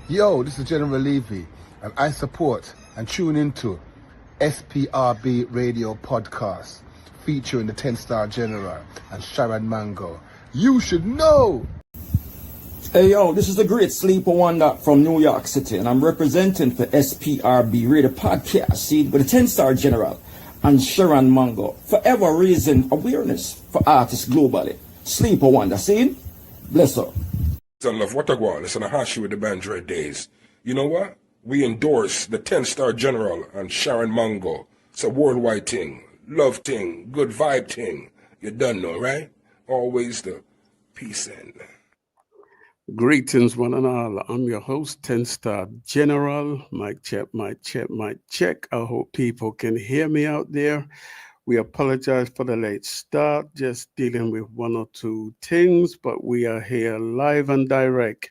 Yo, this is General Levy, and I support and tune into SPRB Radio Podcast featuring the 10-Star General and Sharon Mango. You should know! Hey yo, this is the Great Sleeper Wonder from New York City, and I'm representing for SPRB Radio Podcast, see, with the 10-Star General and Sharon Mango. Forever raising awareness for artists globally. Sleeper Wonder, see? Bless up. Love, what I want. Listen, I hash you with the Bandroid days. You know what? We endorse the 10-Star General and Sharon Mango. It's a worldwide thing. Love thing. Good vibe thing. You done know, right? Always the peace end. Greetings, one and all. I'm your host, 10-Star General. Mic check, mic check, mic check. I hope people can hear me out there. We apologize for the late start, just dealing with one or two things, but we are here live and direct.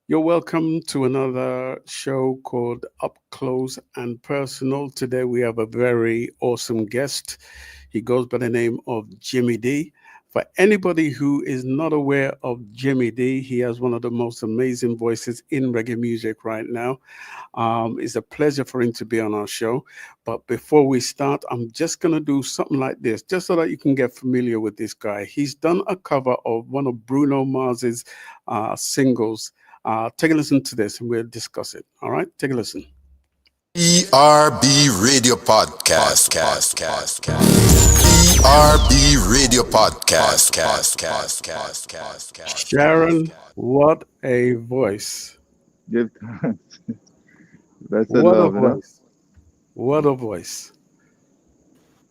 You're welcome to another show called Up Close and Personal. Today we have a very awesome guest. He goes by the name of Jimi D. For anybody who is not aware of Jimi D, he has one of the most amazing voices in reggae music right now. It's a pleasure for him to be on our show. But before we start, I'm just going to do something like this, just so that you can get familiar with this guy. He's done a cover of one of Bruno Mars's singles. Take a listen to this and we'll discuss it. All right, take a listen. SPRB Radio Podcast. SPRB Radio Podcast. Sharon, what a voice. Give thanks. That's What a love, you know? voice. What a voice.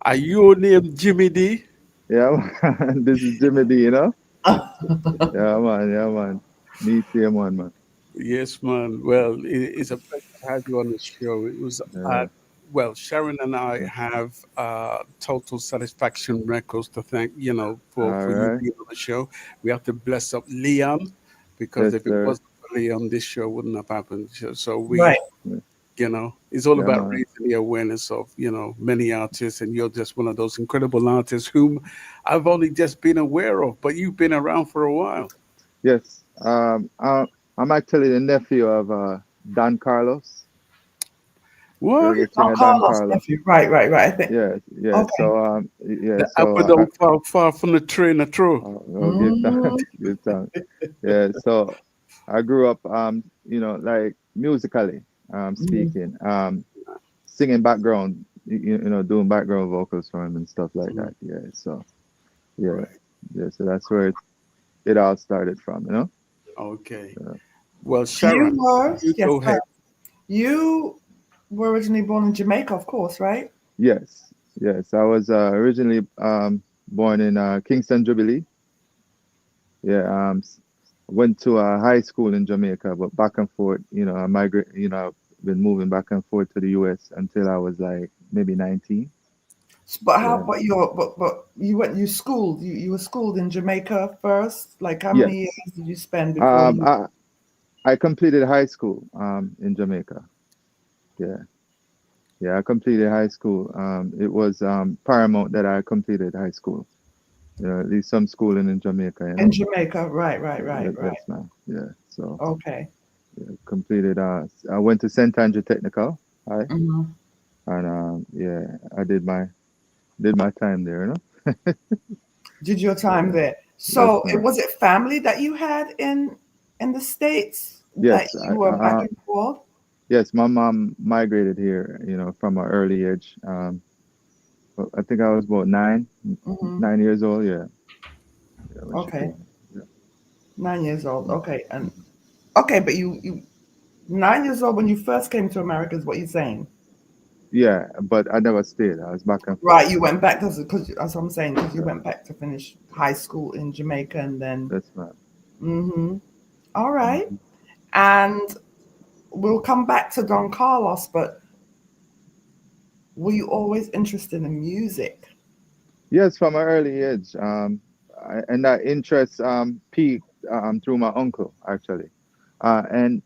Are you named Jimi D? Yeah, man. This is Jimi D, you know? Yeah, man. Me same one, man. Yes, man. Well, it's a pleasure to have you on the show. It was, well, Sharon and I have Total Satisfaction Records to thank, for right. you being on the show. We have to bless up Leon, because Yes, if it sir. wasn't for Leon, this show wouldn't have happened. So we, Right. it's all Yeah, about man. raising the awareness of, many artists, and you're just one of those incredible artists whom I've only just been aware of, but you've been around for a while. Yes. I'm actually the nephew of Don Carlos. What? The Oh, singer Don Carlos Carlos. nephew. Right. I think. Yeah. Okay. So The apple don't fall from the tree in the true. Give thanks. Yeah. So I grew up, like musically speaking, singing background, doing background vocals for him and stuff like that. Yeah. So yeah. So that's where it all started from, you know. Okay. Yeah. Well, Sharon, go ahead. You were originally born in Jamaica, of course, right? Yes. I was originally born in Kingston, Jubilee. Yeah. Went to a high school in Jamaica, but back and forth. I migrated. I've been moving back and forth to the U.S. until I was like maybe 19. But you were schooled in Jamaica first. Like how many years did you spend before I completed high school in Jamaica. Yeah, I completed high school. It was paramount that I completed high school. At least some schooling in Jamaica. In Jamaica, right. Yes, man. Yeah. So Okay. completed. I went to St. Andrew Technical, right? Mm-hmm. And I did my time there. Did your time there? So Yes, was it family that you had in the States? Yes, That you were back and forth? Yes, my mom migrated here, from an early age. I think I was about 9 years old. Yeah. Okay. 9 years old. Okay. But you 9 years old when you first came to America is what you're saying? Yeah, but I never stayed. I was back and forth. Right, you went back because as I'm saying, because you went back to finish high school in Jamaica and then. That's right. Mm-hmm. All right, and we'll come back to Don Carlos, but were you always interested in music? Yes, from an early age. And that interest peaked through my uncle actually. And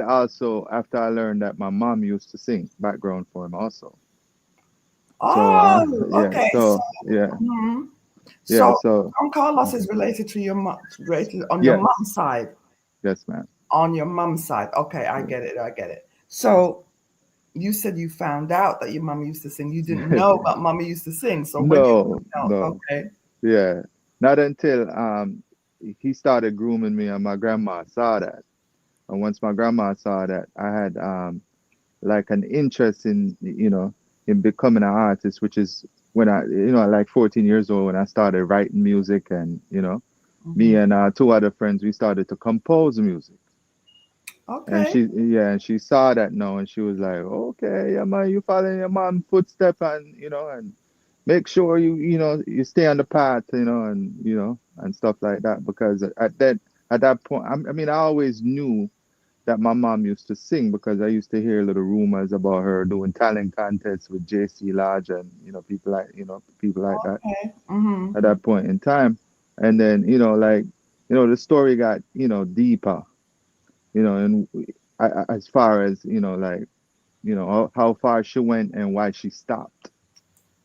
also after I learned that my mom used to sing background for him also. Okay. So yeah. Mm-hmm. Yeah. So Don Carlos is related to your mom, related on your mom's side. Yes, ma'am. On your mom's side. Okay, I get it. So you said you found out that your mom used to sing. You didn't know that mommy used to sing. So when you No, found out, no. okay. Yeah. Not until he started grooming me and my grandma saw that. And once my grandma saw that, I had like an interest in, in becoming an artist, which is when I, like 14 years old, when I started writing music and, me and two other friends, we started to compose music. And Okay. and she saw that now and she was like, okay, yeah, man, you following your mom's footstep and, and make sure you stay on the path, and stuff like that. Because at that point, I always knew that my mom used to sing because I used to hear little rumors about her doing talent contests with JC Lodge and people like that Okay. Mm-hmm. at that point in time. And then the story got deeper, and as far as how far she went and why she stopped,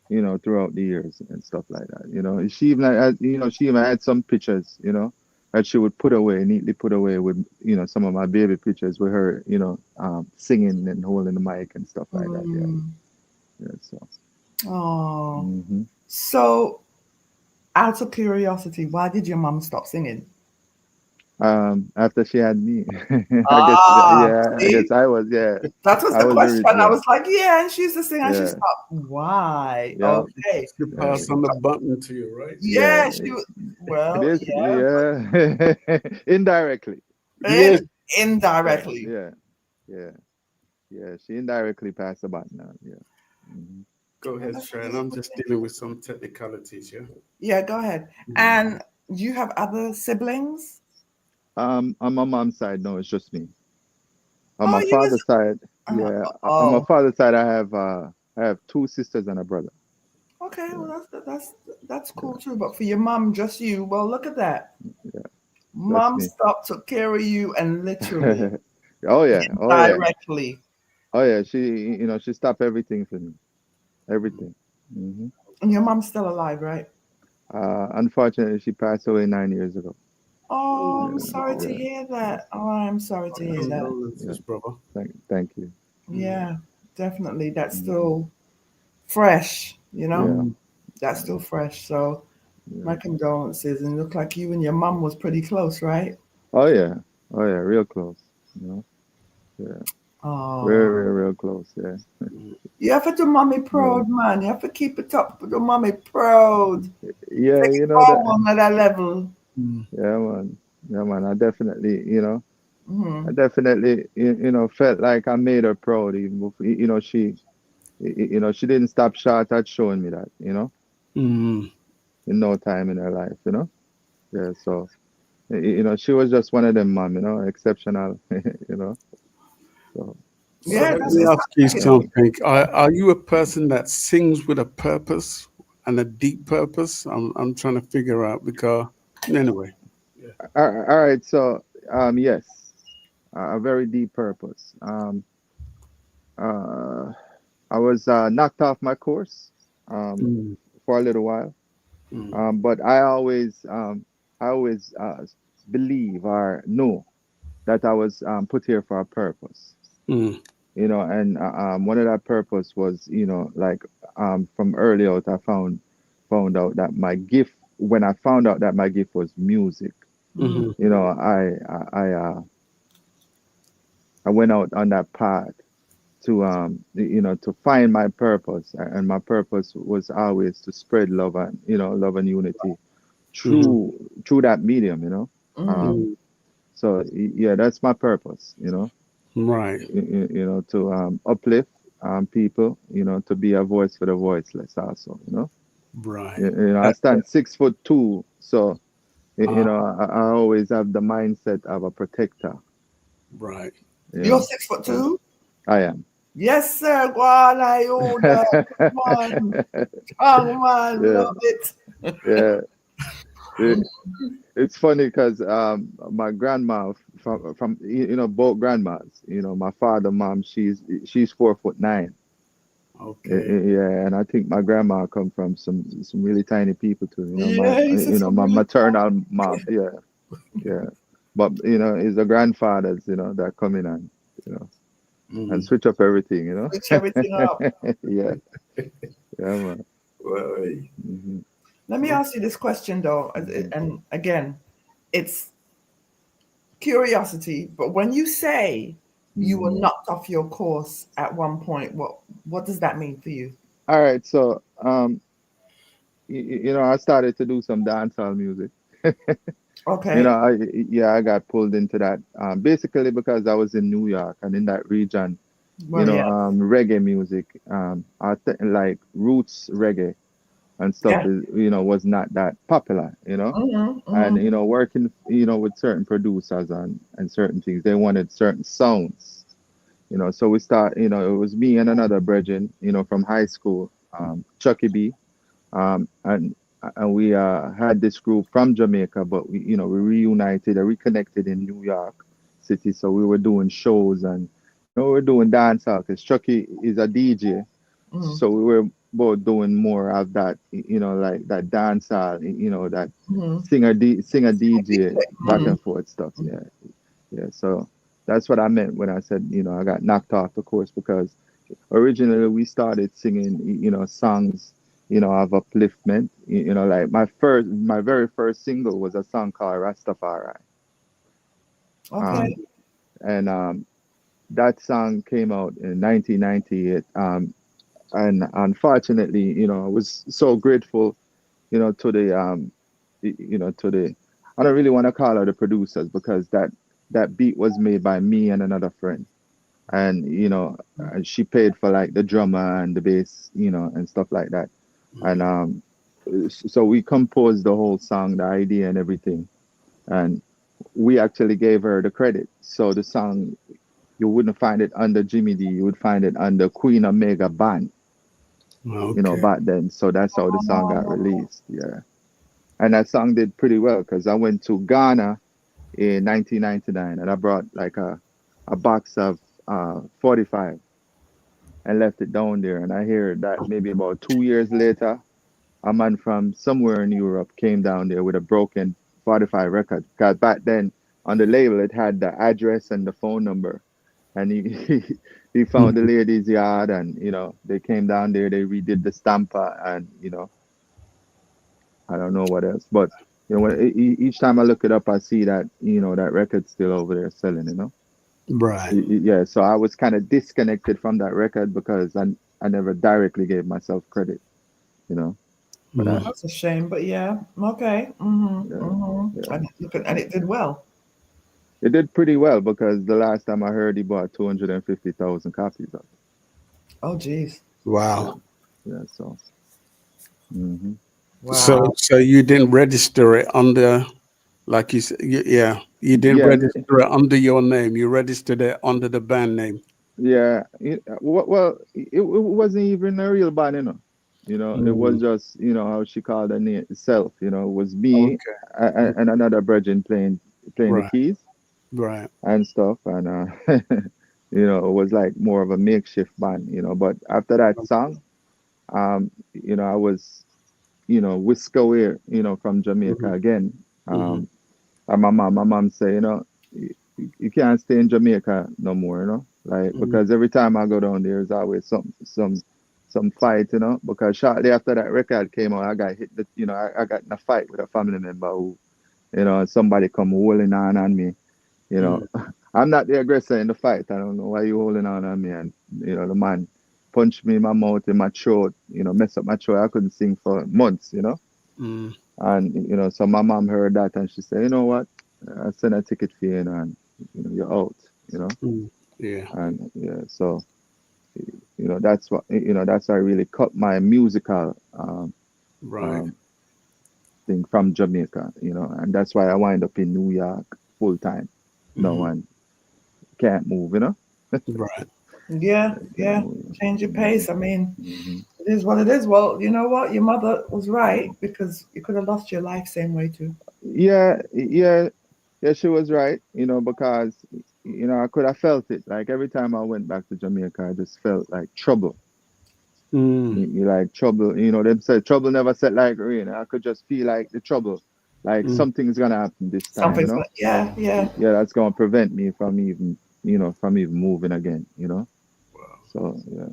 throughout the years and stuff like that. She even had some pictures, that she would neatly put away with, some of my baby pictures with her, singing and holding the mic and stuff like that. Yeah. So. Oh. hmm So out of curiosity, why did your mom stop singing? After she had me, I See? guess I was, That was I the was question. I yeah, was like, yeah, and she used to sing and she yeah, stopped. Why? yeah, Okay. She passed on the button to you, right? yeah. Yeah, she was, It well, is, yeah, yeah, indirectly. Yes. Yeah, indirectly. yeah, yeah, yeah. She indirectly passed the baton on. Yeah. hmm Go ahead, Sharon. I'm just dealing with some technicalities, yeah. Yeah, go ahead. And you have other siblings? On my mom's side, no, it's just me. On Oh, my you was, father's side, uh, yeah. On my oh, father's side, I have two sisters and a brother. okay. Yeah, Well, that's yeah, cool too. But for your mom, just you. Well, look at that. yeah. Just Mom me. stopped, took care of you, and literally, Oh yeah, oh yeah, directly. oh yeah. She stopped everything for me. Everything. hmm And your mom's still alive, right? Unfortunately, she passed away 9 years ago. Oh, I'm Yeah, sorry to yeah, hear that. Oh, I'm sorry to hear that. yeah. Condolences, brother. Thank you. Yeah, definitely. That's hmm still fresh, you know? Yeah, Mm. That's still fresh. So yeah. my condolences. And it looked like you and your mom was pretty close, right? Oh yeah, oh yeah. Real close. Yeah. Oh, Real close. Yeah. you have to do mommy Yeah. proud, man. You have to keep it up, do mommy proud. Yeah. Take it forward at that level. Mm. Yeah, man. Yeah, man. Hmm. I definitely, felt like I made her proud. Even before, she didn't stop short at showing me that, Mm. in no time in her life, Yeah. So, she was just one of them, mom, exceptional, So, So Yeah, let that's me it. ask you Sounds like it. something. Are you a person that sings with a purpose and a deep purpose? I'm trying to figure out because anyway. Yeah. all right. So, yes, a very deep purpose. Uh, I was knocked off my course um, Mm. for a little while, Mm. but I always believe or know that I was put here for a purpose, Mm. and one of that purpose was, like from early out, I found out that my gift. When I found out that my gift was music, Mm. Mm-hmm. I went out on that path to find my purpose, and my purpose was always to spread love and love and unity Mm-hmm. through that medium. Mm. um so yeah, that's my purpose, Right. to uplift people, to be a voice for the voiceless also, Right. I That, stand 6'2", so uh, I always have the mindset of a protector, right. you You're know 6'2". I am. Yes, sir. Go on, I own that. Come on. Strong man. Yeah, Love it. yeah. It's funny because my grandma from both grandmas, my father, mom, she's 4'9". Okay. Yeah, and I think my grandma come from some really tiny people too. My Yeah, he said some my really fun. maternal mom. Yeah, yeah. But it's the grandfathers, that come in and and switch up everything. Switch everything up. Yeah, yeah, man. Well, Hmm. Let me ask you this question though, and again, it's curiosity. But when you say you were knocked off your course at one point, what does that mean for you? All right, so I started to do some dancehall music. Okay. I got pulled into that basically because I was in New York and in that region, Well, yeah. reggae music, like roots reggae and stuff Yeah. was not that popular, and Mm-hmm. working, with certain producers and certain things, they wanted certain sounds, so we start, it was me and another brethren, from high school, Chucky B, and we had this group from Jamaica, but we reunited or reconnected in New York City. So we were doing shows and we were doing dancehall because Chucky is a DJ. Mm-hmm. So we were both doing more of that, like that dancehall, that Mm-hmm. singer DJ back Mm-hmm. and forth stuff. Yeah, yeah. So that's what I meant when I said, I got knocked off the course because originally we started singing, songs, of upliftment. Like my very first single was a song called Rastafari. Okay. Um, and that song came out in 1998. And unfortunately, I was so grateful, to the, to the, I don't really want to call her the producers because that beat was made by me and another friend. And she paid for like the drummer and the bass, and stuff like that. And so we composed the whole song, the idea and everything, and we actually gave her the credit. So the song, you wouldn't find it under Jimmy D, you would find it under Queen Omega Band, Okay. back then. So that's how the song got released. Yeah, and that song did pretty well because I went to Ghana in 1999 and I brought like a box of 45 and left it down there. And I hear that maybe about 2 years later, a man from somewhere in Europe came down there with a broken 45 record. Because back then on the label, it had the address and the phone number. And he found the lady's yard and, they came down there, they redid the stamper and, I don't know what else. But, each time I look it up, I see that, that record's still over there selling. Right. Yeah, so I was kind of disconnected from that record because I never directly gave myself credit, for that. That's a shame, but yeah. Okay. Mm-hmm. Yeah, Mm-hmm. yeah. And it did well. It did pretty well because the last time I heard he bought 250,000 copies of it. Oh, geez. Yeah, Wow. yeah. So, hmm So Wow. so you didn't register it under, like you said, yeah, you didn't yeah, register it under your name. You registered it under the band name. yeah. Well, it wasn't even a real band, It was Mm, just, how she called her name itself. It was me okay. and another brethren playing the Right. keys Right. and stuff, and it was like more of a makeshift band, But after that song, I was, whisked away, from Jamaica Hmm. again. Hmm. And my mom say, you can't stay in Jamaica no more, like Hmm. because every time I go down there, there's always some fight, Because shortly after that record came out, I got hit. I got in a fight with a family member who, somebody come holding on me, you know. Hmm. I'm not the aggressor in the fight. I don't know why you holding on me, and the man punched me in my mouth, in my throat, mess up my throat. I couldn't sing for months. Hmm. And so my mom heard that and she said, you know what? I send a ticket for you, and you're out, Hmm. Yeah. and yeah, so that's what that's how I really cut my musical Right. um, thing from Jamaica, and that's why I wind up in New York full time. No Hmm. one can't move, Right. Yeah. Can't Yeah. move. Change your Hmm. pace. I mean, Hmm. it is what it is. Well, you know what? Your mother was right because you could have lost your life same way too. Yeah, yeah, yeah. She was right, because I could have felt it. Like every time I went back to Jamaica, I just felt like trouble. Mm. You like trouble, them say trouble never set like rain. I could just feel like the trouble, like something's gonna happen this time, Something's gonna, yeah. Yeah, that's gonna prevent me from even, from even moving again, So yeah.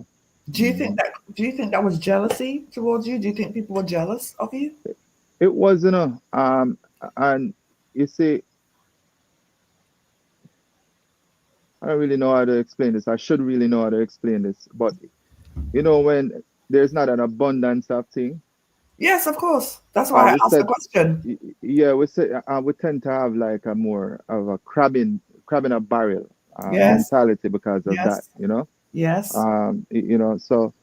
Do you think that was jealousy towards you? Do you think people were jealous of you? It was, and you see, I don't really know how to explain this. I should really know how to explain this, but when there's not an abundance of things, Yes, of course. That's why I we asked the said, question. yeah, we tend to have like a more of a crab in a barrel Yes, mentality because of that, yes, yes, So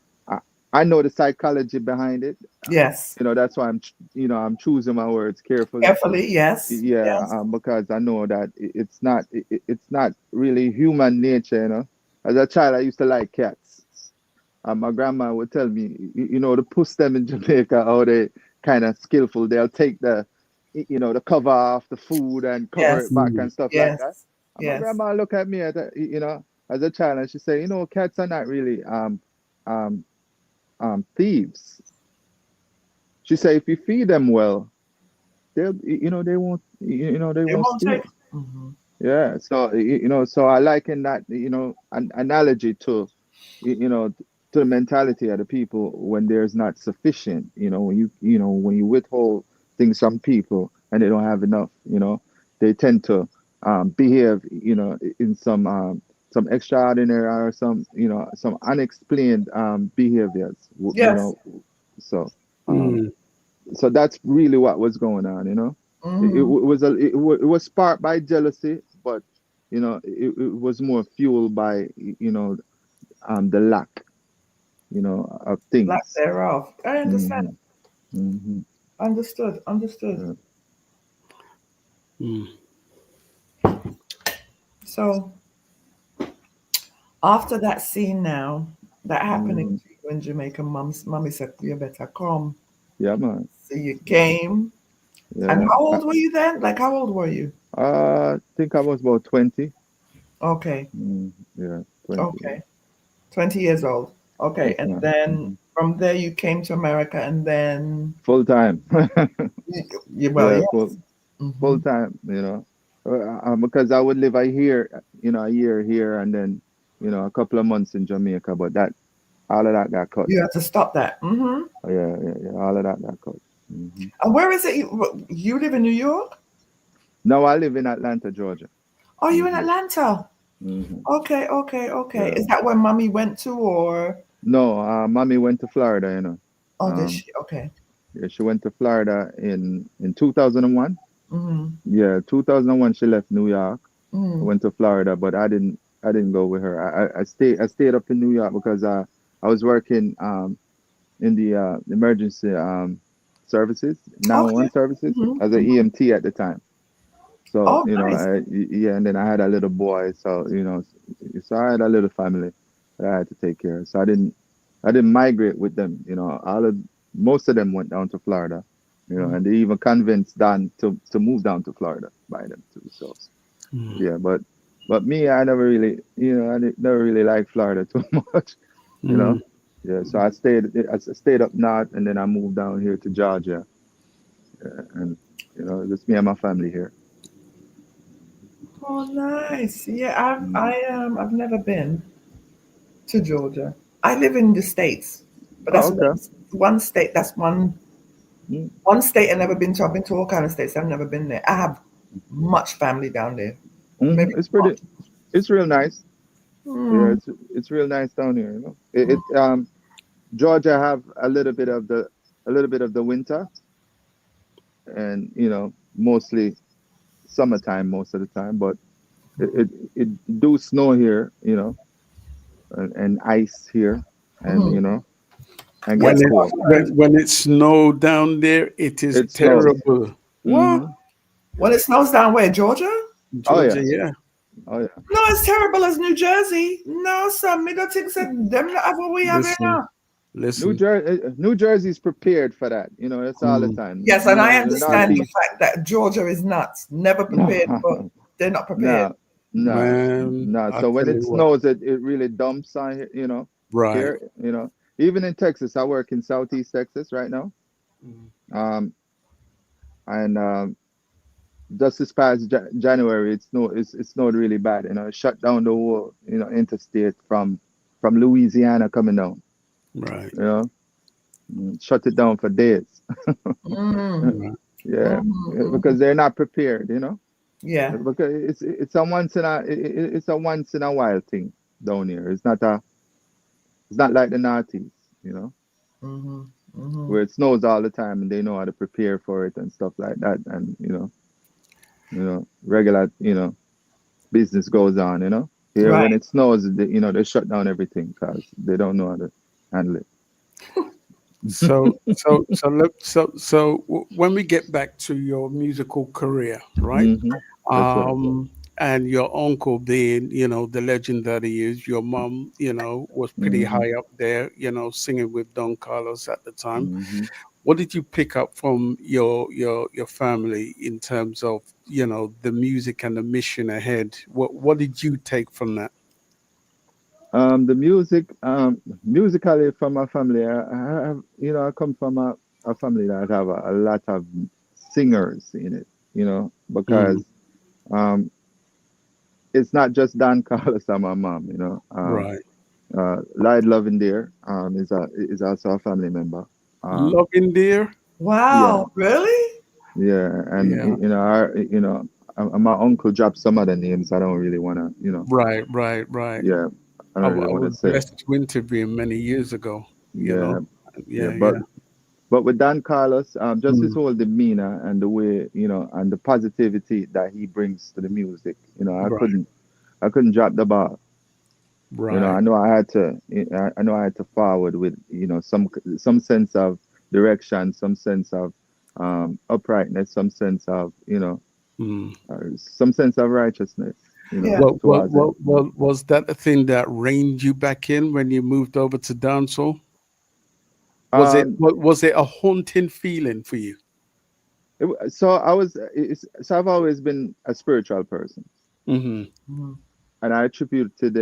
I know the psychology behind it. yes. That's why I'm choosing my words carefully. Carefully, yes, Yeah, yes, because I know that it's not really human nature. As a child, I used to like cats. My grandma would tell me, to push them in Jamaica, how they kind of skillful. They'll take the cover off the food and cover yes, it back and stuff like that. yes, And my yes, grandma look at me as a child, and she say, cats are not really um thieves. She say if you feed them well, they won't they they won't won't take. steal. Mhm. Yeah, so so I liken that an analogy to you know to the mentality of the people when there's not sufficient. When you withhold things from people and they don't have enough. They tend to behave in some extraordinary or some unexplained behaviors. Yes. So um, Mm. so that's really what was going on. Hmm. It was sparked by jealousy, but it was more fueled by the lack of Lack things. thereof. I understand. Hmm. Hmm. Understood. Understood. Yeah. Mm. So after that scene now, that happening Hmm. to you in Jamaica, mommy said you better come. Yeah, man. So you came. And Yeah. how old were you then? Like how old were you? I think I was about 20. Okay. Yeah, 20. Yeah. Okay. 20 years old. Okay. Yes, And man. then from there you came to America and then Full time. well, Yeah, yes. full Hmm. time. Because I would live a year here, and then a couple of months in Jamaica, but that all of that got cut. You had to stop that. Hmm. Oh, yeah, yeah, yeah. All of that got cut. Hmm. And where is it? You live in New York? Now I live in Atlanta, Georgia. Are you in Hmm. Atlanta? Hmm. Okay, okay, okay. Yeah. Is that where mommy went to or No, mommy went to Florida. oh did Um, she? Okay. yeah, she went to Florida in 2001. Mm-hmm. Yeah, 2001 she left New York, Mm. went to Florida, but I didn't go with her. I stayed up in New York because I was working in the emergency services, Okay. 911 services Mm-hmm. as an Mm-hmm. EMT at the time. So, Oh, nice. yeah, and then I had a little boy, so so I had a little family that I had to take care of. So I didn't migrate with them. Most of them went down to Florida, Mm. and they even convinced Dan to move down to Florida by them too. So Mm. yeah, but me, I never really, never really liked Florida too much, you know. Mm. Yeah, so I stayed up north, and then I moved down here to Georgia, and just me and my family here. Oh, nice. Yeah, Mm. I've never been to Georgia. I live in the States, but Oh, that's okay. one state. That's Mm. one state I've never been to. I've been to all kind of states. I've never been there. I have much family down there. Hmm. Maybe It's much. pretty. It's real nice. Yeah, Mm. it's real nice down here. Georgia have a little bit of the winter, and mostly summertime most of the time, but it do snow here, and ice here, and Mhm. get When Yes. it cold. when it snowed down there, it is It snows. terrible. What? Hmm. When it snows down where? Georgia? Oh Georgia, yeah. yeah. Oh yeah. No, it's terrible as New Jersey. No, sir. Me don't think so. Them not have what we have here Listen, now. New listen. Jersey, New Jersey's prepared for that. It's all the Mm. time. Yes, and I The understand the Northeast. fact that Georgia is not never prepared, but they're not prepared. No, no, Man, no. I So when tell it you what. snows, it really dumps on Right. here. Even in Texas, I work in Southeast Texas right now. Mm. Um, and just this past January, it snowed really bad. It shut down the whole interstate from Louisiana coming down. Right. You know, shut it down for days. Mm. Right. Yeah, Mhm. because they're not prepared. Yeah. Because it's a once in a while thing down here. It's not like the Northeast. You know, Hmm. Hmm. where it snows all the time and they know how to prepare for it and stuff like that. And regular business goes on. Here Right. when it snows, they shut down everything because they don't know how to handle it. When we get back to your musical career, right? That's right. And your uncle being, the legend that he is, your mom, was pretty hmm high up there, singing with Don Carlos at the time. hmm What did you pick up from your family in terms of, the music and the mission ahead? What did you take from that? The music, musically from my family, I come from a family that have a lot of singers in it, Mm, because um, it's not just Don Carlos and my mom, right. Lyde Loving is also a family member. Um, Loving dear. yeah, Wow. Really? yeah, and Yeah. my uncle dropped some other names. I don't really want to, Right, right, right. yeah, I don't really I want to was say, blessed to interview him many years ago, yeah, yeah, Yeah, yeah. but with Don Carlos, just his Mm, whole demeanor and the way, and the positivity that he brings to the music, right, I couldn't drop the ball. right. I know I know I had to forward with, some sense of direction, some sense of uprightness, some sense of, Mm. some sense of righteousness, Yeah. towards it. Was that the thing that reined you back in when you moved over to dancehall? Um, Was it a haunting feeling for you? so I've always been a spiritual person, Hmm. Mhm. and I attributed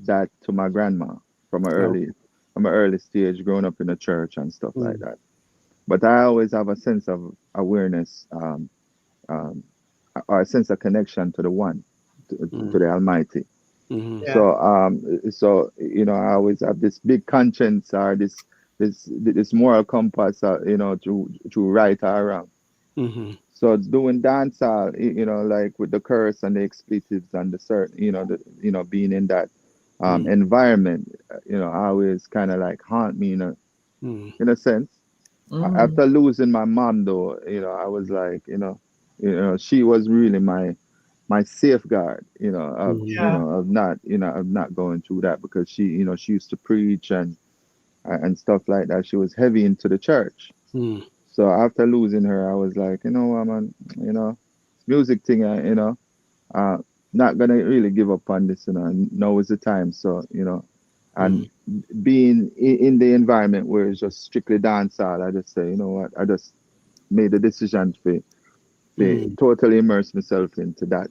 that to my grandma from an early Okay. from an early stage, growing up in the church and stuff like Mm, that. But I always have a sense of awareness, um, or a sense of connection to the One, to mm, the Almighty. mhm, Yeah. I always have this big conscience, or this moral compass, to right or wrong. mhm, So it's doing dancehall, like with the curse and the expletives and the certain, being in that mm, environment, always kind of like haunt me mm, in a sense. Hmm. After losing my mom, though, I was like, she was really my safeguard, mhm, Yeah. of not going through that, because she used to preach and stuff like that. She was heavy into the church. mm, So after losing her, I was like, man, music thing, uh, not gonna really give up on this, now is the time. So, and mm, being in the environment where it's just strictly dancehall, I just say, you know what, I just made the decision to mm, totally immerse myself into that.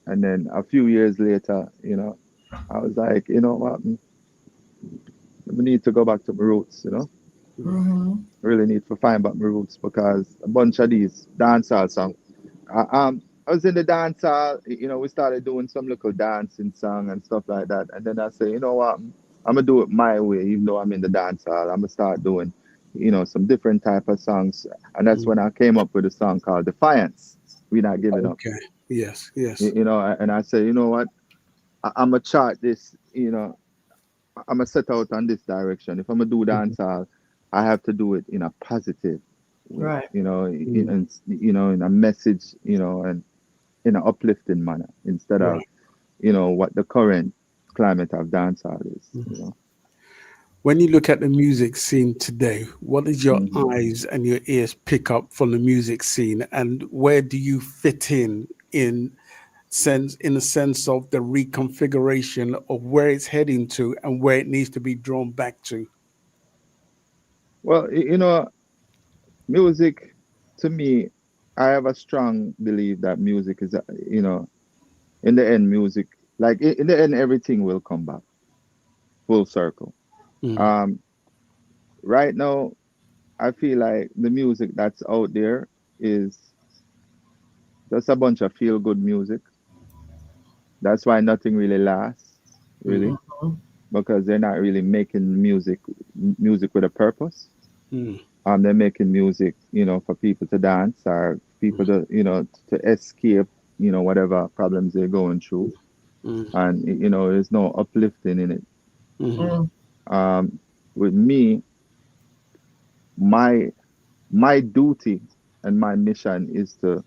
And then a few years later, I was like, you know what, we need to go back to my roots, mm, Hmm. really need to find back my roots, because a bunch of these dancehall songs. I was in the dance hall, we started doing some little dancing song and stuff like that. And then I say, you know what, I'm gonna do it my way, even though I'm in the dance hall. I'm gonna start doing, some different type of songs. And that's mm. when I came up with a song called Defiance. We're not giving up. Okay. Yes, yes. And I say, you know what, I'm gonna chart this, I'm gonna set out on this direction. If I'm gonna do Mhm, dancehall, I have to do it in a positive way, Right. mm, in a message, and in an uplifting manner, instead of, right. what the current climate of dancehall is. Mhm. When you look at the music scene today, what does your hmm eyes and your ears pick up from the music scene, and where do you fit in the sense of the reconfiguration of where it's heading to and where it needs to be drawn back to? Well, music, to me, I have a strong belief that music is, in the end, music, like in the end, everything will come back full circle. Mm, Um, right now, I feel like the music that's out there is just a bunch of feel good music. That's why nothing really lasts, really, Mhm. because they're not really making music with a purpose. Mm. They're making music, for people to dance or people to, to escape, whatever problems they're going through. Mm. And, there's no uplifting in it. Mm. Mm. With me, my my duty and my mission is to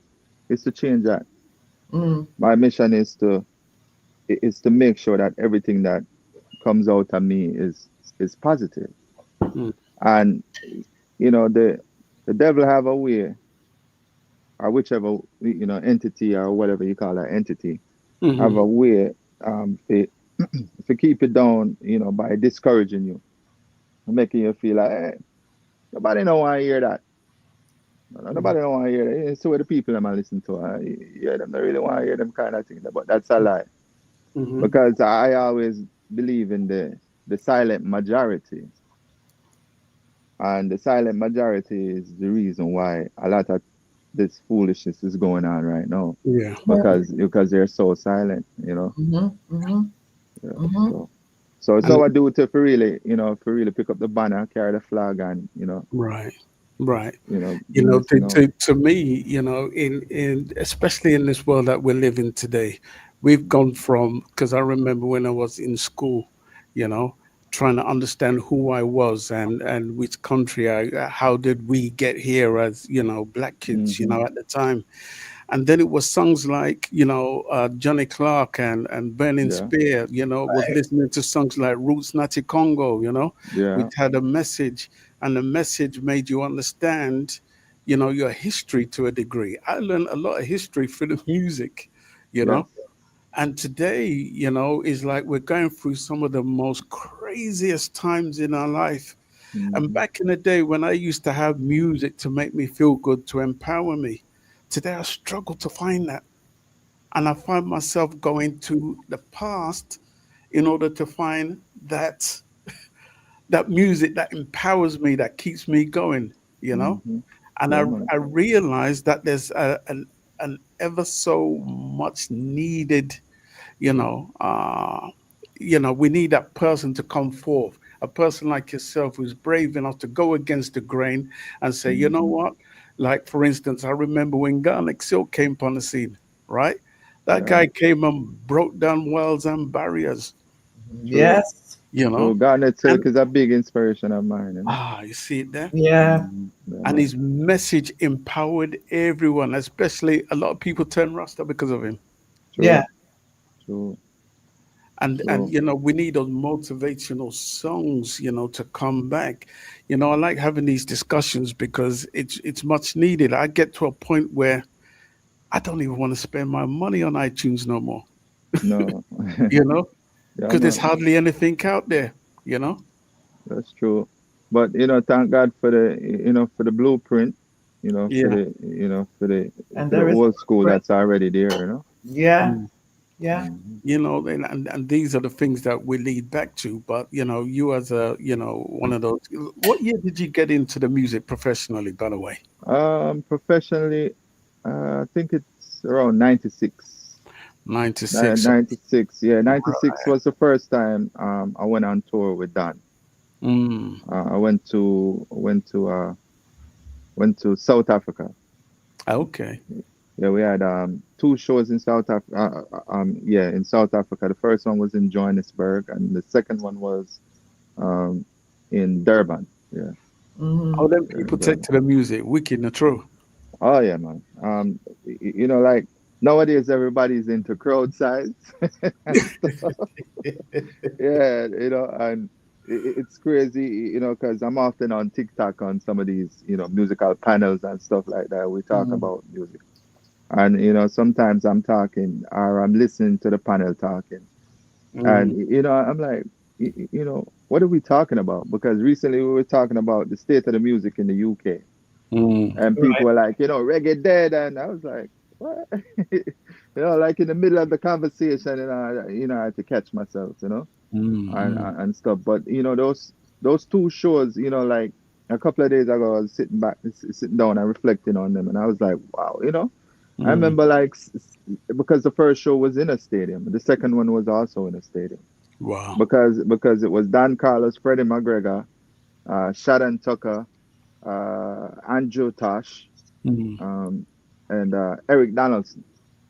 change that. Mm. My mission is to make sure that everything that comes out of me is positive. Mm. And the devil have a way, or whichever entity or whatever you call that entity, have Mhm. a way to keep it down, by discouraging you, making you feel like, hey, nobody don't want to hear that. Nobody don't want to hear that. It's the way the people them I listen to. Yeah, them don't really want to hear them kind of thing. But that's a lie. Mhm. Because I always believe in the silent majority. And the silent majority is the reason why a lot of this foolishness is going on right now. Yeah. Because they're so silent, Mhm. Mhm. Yeah. Mhm. So it's And our duty for really, for really pick up the banner, carry the flag, and right. Right. bring this thing out. To me, in especially in this world that we're living today, we've gone from, because I remember when I was in school, you know, trying to understand who I was and which country how did we get here as, black kids, Hmm. at the time. And then it was songs like, Johnny Clark and Burning Yeah, Spear, was listening to songs like Roots Natty Congo, yeah. which had a message, and the message made you understand, your history to a degree. I learned a lot of history through the music, you Yes. know. And today, is like we're going through some of the most craziest times in our life. And Hmm. back in the day when I used to have music to make me feel good, to empower me, today I struggle to find that. And I find myself going to the past in order to find that music that empowers me, that keeps me going. Hmm. And Yeah, I man. realize that there's an ever so much needed, you know, uh, we need that person to come forth, a person like yourself who's brave enough to go against the grain and say, you know Hmm. what? Like, for instance, I remember when Garlic Silk came upon the scene, right? That Yeah. guy came and broke down walls and barriers, True. Yes. you True. know? Garnet Silk And is a big inspiration of mine. you see it there? Yeah. Yeah, And man. his message empowered everyone, especially a lot of people turned Rasta because of him. Yeah. True. True. And True. we need those motivational songs, to come back. I like having these discussions because it's much needed. I get to a point where I don't even want to spend my money on iTunes no more, No. you know, Yeah, because there's man. hardly anything out there. That's true. But thank God for the blueprint, for Yeah. And the there is old school breath. that's already there. Yeah. Mm. Yeah. Hmm. And these are the things that we lead back to. But you as one of those. What year did you get into the music professionally, by the way? Professionally, I think it's around 96. 96. 96, yeah, 96 was the first time I went on tour with Don. Mm. I went to South Africa. Okay. Yeah, we had two shows in South Africa. Yeah, in South Africa. The first one was in Johannesburg, and the second one was um, in Durban. Yeah, Hmm. How them yeah, people take Durban. to the music? Wicked and true. Oh yeah, man. Like nowadays everybody's into crowd size and stuff. Yeah, and it's crazy, because I'm often on TikTok on some of these, musical panels and stuff like that. We talk Mm. about music. And sometimes I'm talking or I'm listening to the panel talking, and Mm. I'm like, what are we talking about? Because recently we were talking about the state of the music in the UK, Mm. and people Right. were like, reggae dead, and I was like, what? Like in the middle of the conversation, I had to catch myself, and Mm. and stuff. But those two shows, like a couple of days ago, I was sitting down and reflecting on them, and I was like, wow, I remember like because the first show was in a stadium, the second one was also in a stadium Wow. because it was Don Carlos, Freddie McGregor, Sharon Tucker, Andrew Tosh, Mm. um, and Eric Donaldson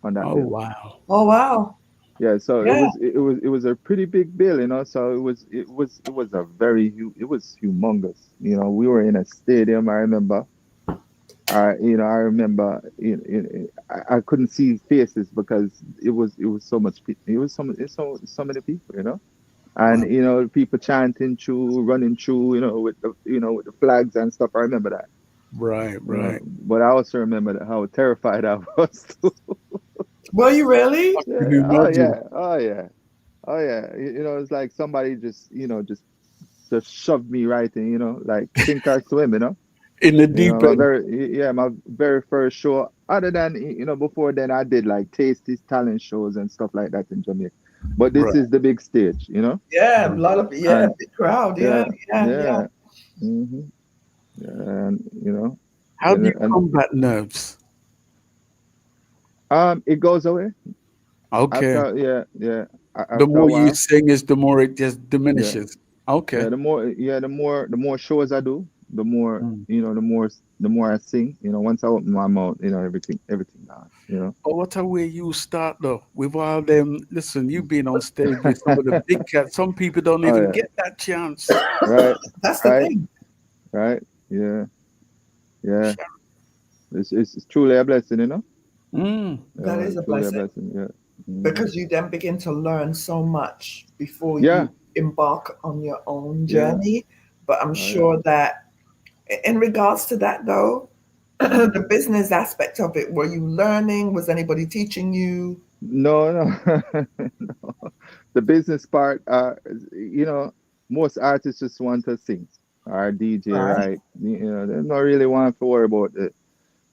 on that Oh bill. wow. Oh wow. Yeah, so Yeah. it was a pretty big bill, you know. So it was a very it was humongous. You know, we were in a stadium. I remember. I remember. I couldn't see faces because it was so much. It was so many people, you know. Wow. And people chanting through, running through, with the with the flags and stuff. I remember that. Right, right. But I also remember how terrified I was too. Were you really? Can Yeah. you Oh imagine? yeah. Oh yeah. Oh yeah. It's like somebody just just shoved me right in. Like sink or swim. In the deep end. My very first show. Other than before then I did like tasties, talent shows and stuff like that in Jamaica. But this Right. is the big stage. Yeah, a lot of And big crowd. Yeah, yeah, yeah. yeah. hmm And How do you and combat nerves? it goes away Okay. after The after a more you while. sing is the more it just Yeah. diminishes. Okay. Yeah, the more shows I do, the more Mm. the more I sing. Once I open my mouth, everything gone. But what a way you start though. With all them, listen, you've been on stage with some of the big cats. Some people don't Oh even yeah, get that chance. right, That's the right, thing. right. Yeah, yeah. It's truly a blessing, Mm. Yeah, That is man, a truly a blessing blessing. Yeah. because you then begin to learn so much before Yeah, you embark on your own yeah. journey. But I'm Oh yeah. sure that in regards to that, though, Mhm. the business aspect of it, were you learning? Was anybody teaching you? No, no, no. The business part, most artists just want to sing or DJ, Right. right? They don't really want to worry about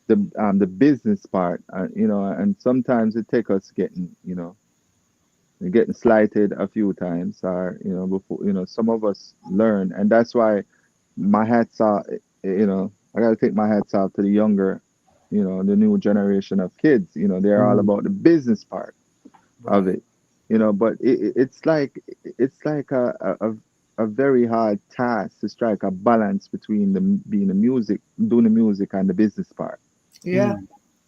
the business part, and sometimes it take us getting slighted a few times, or before some of us learn, and that's why my hats off. I got to take my hats off to the younger, the new generation of kids. They're all Mm. about the business part of Right. it, but it's like a very hard task to strike a balance between being the music, doing the music, and the business part. Yeah.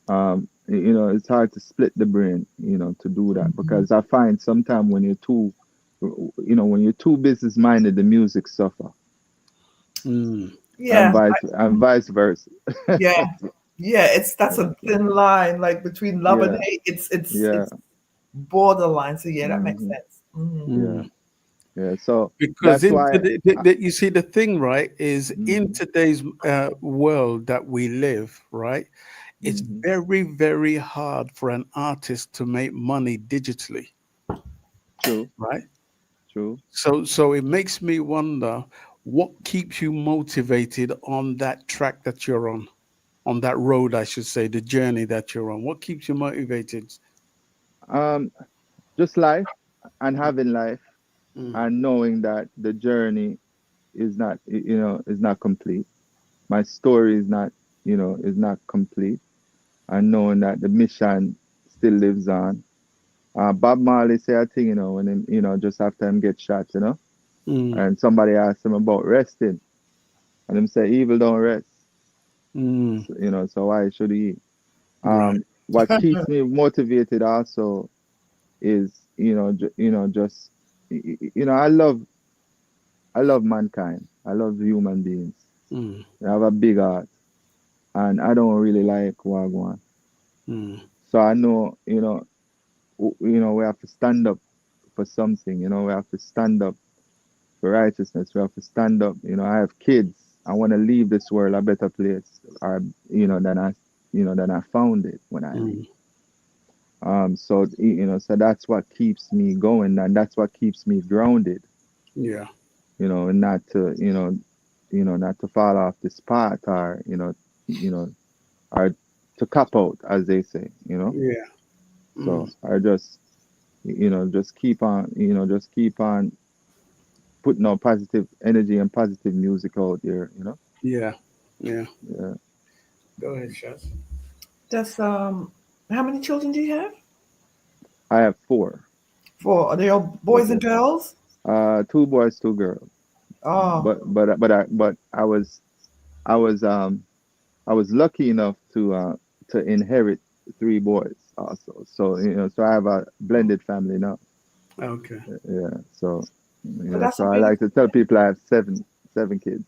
Mm. It's hard to split the brain, to do that, Mhm. because I find sometimes when you're too business minded, the music suffer, Mm. and Yeah. vice versa. Yeah. Yeah. That's Yeah, a thin line, like between love and yeah, hate. It's yeah, borderline. So yeah, that makes hmm sense. Mhm. yeah, Mm. yeah. So Because that's in why. you see the thing, right, is in hmm today's world that we live, right, it's hmm very, very hard for an artist to make money digitally, True, right? true. So it makes me wonder what keeps you motivated on that track that you're on that road, I should say, the journey that you're on. What keeps you motivated? Um, just life and having life Mm. and knowing that the journey is not complete. My story is not complete, and knowing that the mission still lives on. Bob Marley say a thing, when him, just after him get shot, Mm. and somebody asked him about resting, and him say, "Evil don't rest." Mm. So why should he? Right. What keeps me motivated also is, just, I love mankind. I love human beings. Mm. They have a big heart, and I don't really like wagwan. Mm. So I know, we have to stand up for something. We have to stand up for righteousness. We have to stand up. I have kids. I want to leave this world a better place, or than I found it when I leave. Mm. So that's what keeps me going, and that's what keeps me grounded. Yeah. And not to fall off this path, or you know, or to cop out, as they say. Yeah. Mm. So I just keep on, just keep on putting out positive energy and positive music out there. Yeah. Yeah. Yeah. Go ahead, Shaz. That's How many children do you have? I have four. Four. Are they all boys and girls? Two boys, two girls. Oh, But I was lucky enough to inherit three boys also. So so I have a blended family now. Okay. Yeah. So but that's a so I like beautiful. to tell people I have seven kids.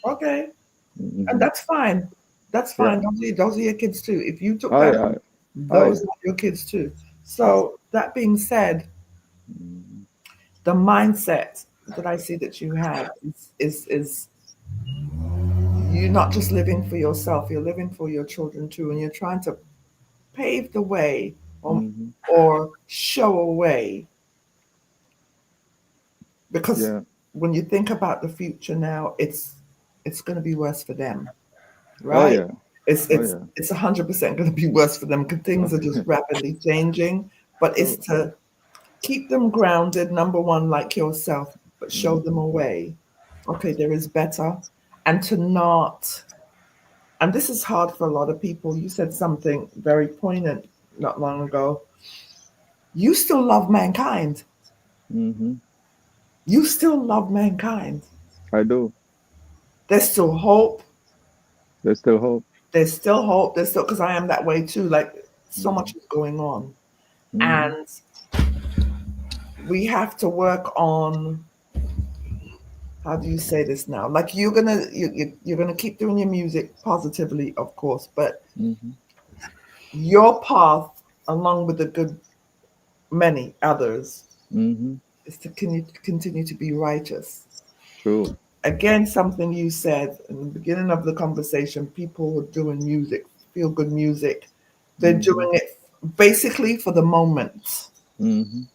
Okay, and Hmm. that's fine. That's Yeah. fine. Those are your kids too. If you took Oh that, yeah. Oh those yeah. are your kids too. So that being said, Mhm. the mindset that I see that you have is you're not just living for yourself. You're living for your children too, and you're trying to pave the way Mhm. or show a way because Yeah. when you think about the future now, it's going to be worse for them, Oh right? yeah. It's Oh it's yeah. it's 100% going to be worse for them because things are just rapidly changing. But it's True. to keep them grounded, number one, like yourself, but show them Mhm. a way. Okay, there is better, and to not. And this is hard for a lot of people. You said something very poignant not long ago. You still love mankind. Mhm. You still love mankind. I do. There's still hope. There's still hope. There's still hope. There's still, because I am that way too. Like so much Mhm. is going on. Mhm. And we have to work on, how do you say this now? Like you're gonna keep doing your music positively, of course, but Mhm. your path, along with the good many others, Mhm. is to continue to be righteous. True. Again, something you said in the beginning of the conversation, people who are doing music, feel good music, they're Mhm. doing it basically for the moment. Mhm.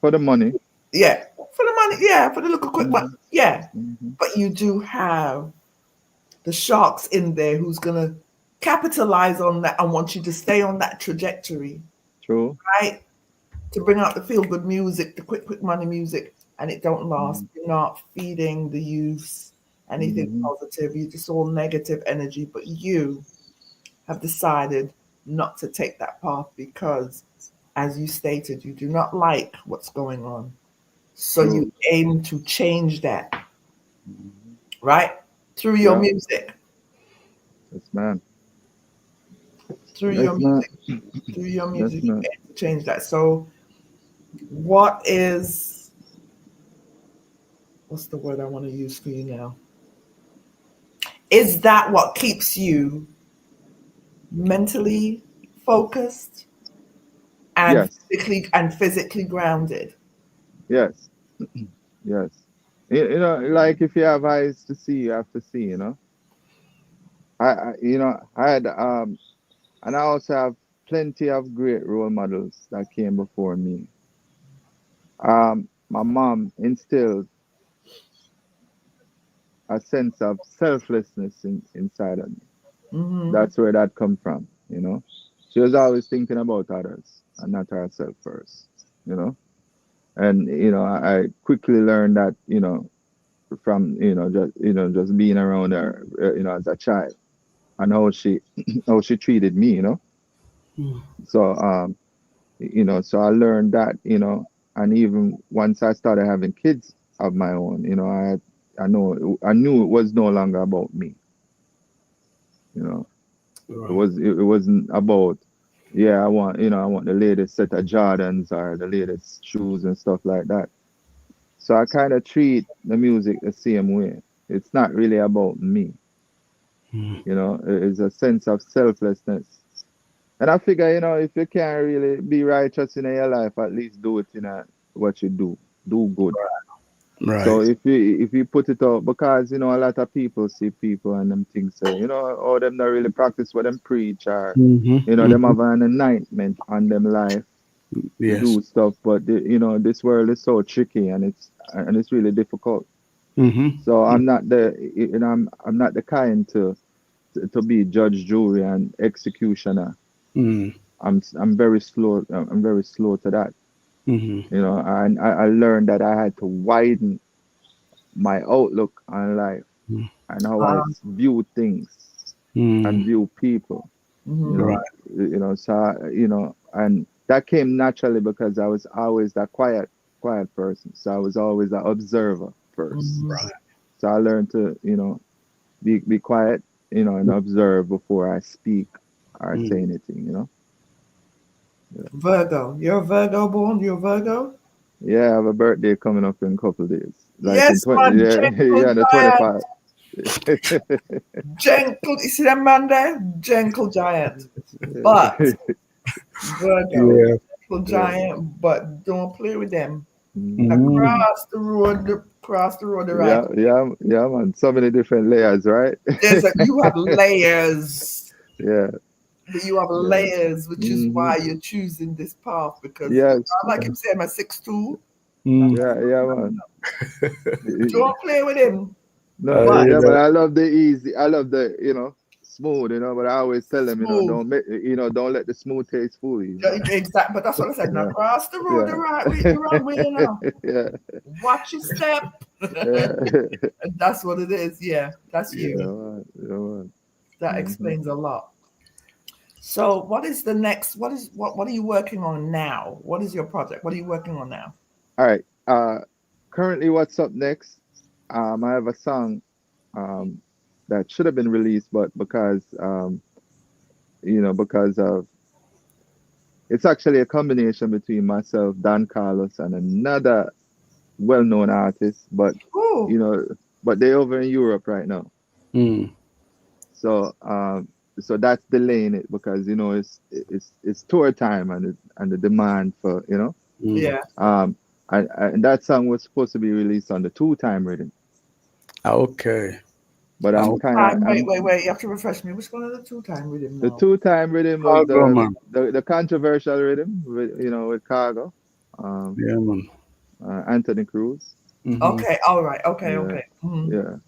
For the money. Yeah, for the money, yeah, for the little quick money, Mhm. yeah. Mhm. But you do have the sharks in there who's gonna capitalize on that and want you to stay on that trajectory, True. right? To bring out the feel good music, the quick money music, and it don't last. Mhm. You're not feeding the youth anything Mhm. positive. You're just all negative energy. But you have decided not to take that path because, as you stated, you do not like what's going on. So True. you aim to change that, Mhm. right? Through your Yeah. music, Yes, man. through your Yes, man. music, through your Yes, music, you man. aim to change that. So, what is, what's the word I want to use for you now? Is that what keeps you mentally focused and Yes. physically grounded? Yes. Yes. Like if you have eyes to see, you have to see. I had and I also have plenty of great role models that came before me. My mom instilled a sense of selflessness inside of me. Mm-hmm. That's where that come from. She was always thinking about others and not herself first, you know. And I quickly learned that, from just being around her, as a child, and how she how she treated me. So so I learned that. And even once I started having kids of my own, I knew it was no longer about me. You know, Right. it wasn't about, yeah, I want the latest set of Jordans or the latest shoes and stuff like that. So I kind of treat the music the same way. It's not really about me. It's a sense of selflessness. And I figure, if you can't really be righteous in your life, at least do it in what you do. Do good. So Right. if you put it out, because a lot of people see people and them things say, oh, them not really practice what them preach, or Hmm. them Hmm. have an anointment on them life to Yes. do stuff. But this world is so tricky, and it's really difficult. Hmm. So I'm not the kind to be judge, jury, and executioner. Hmm. I'm very slow. I'm very slow to that. Hmm. And I learned that I had to widen my outlook on life and how I Um, view things Hmm. and view people. Right. So and that came naturally because I was always that quiet person. So I was always an observer 1st. Right. So I learned to, be quiet, and observe before I speak or say anything, Yeah. Virgo. You're a Virgo born? You're a Virgo? Yeah, I have a birthday coming up in a couple of days. Like in Yes, 20, man. yeah, Gentle yeah, the giant. 25. Gentle. You see that man there? Gentle giant. But Virgo. Yeah. Gentle Yeah. giant, but don't play with them. Mhm. Across the road, the right. Yeah, yeah, yeah, man. So many different layers, right? You have layers. Yeah, You have yeah. layers, which is Hmm. why you're choosing this path because Yes. I like him saying my 6'2". Yeah, yeah, man. Don't play with him. No, But yeah, but I love the easy. I love the, smooth, but I always tell them, smooth. don't let the smooth taste fool you. Exactly. But that's what I said. Now Yeah, cross the road the right way, the wrong way, yeah, yeah, Watch your step. yeah, And that's what it is. Yeah, that's yeah, you. man, yeah, man. That Mhm. explains a lot. So what is the next? What are you working on now? What is your project? What are you working on now? All right. Currently, what's up next? I have a song um, that should have been released, but because of it's actually a combination between myself, Dan Carlos, and another well-known artist, but Ooh. you know, but they're over in Europe right now. So so that's delaying it because it's tour time and the demand for Yeah. and that song was supposed to be released on the two-time rhythm, Okay. but I'm kind of Wait. You have to refresh me. Which one of the two-time rhythm the now? two-time rhythm was Cargo, man. the controversial rhythm with Cargo, Yeah, man. Anthony Cruz. Okay. All right. Okay. Yeah, Okay. Mhm.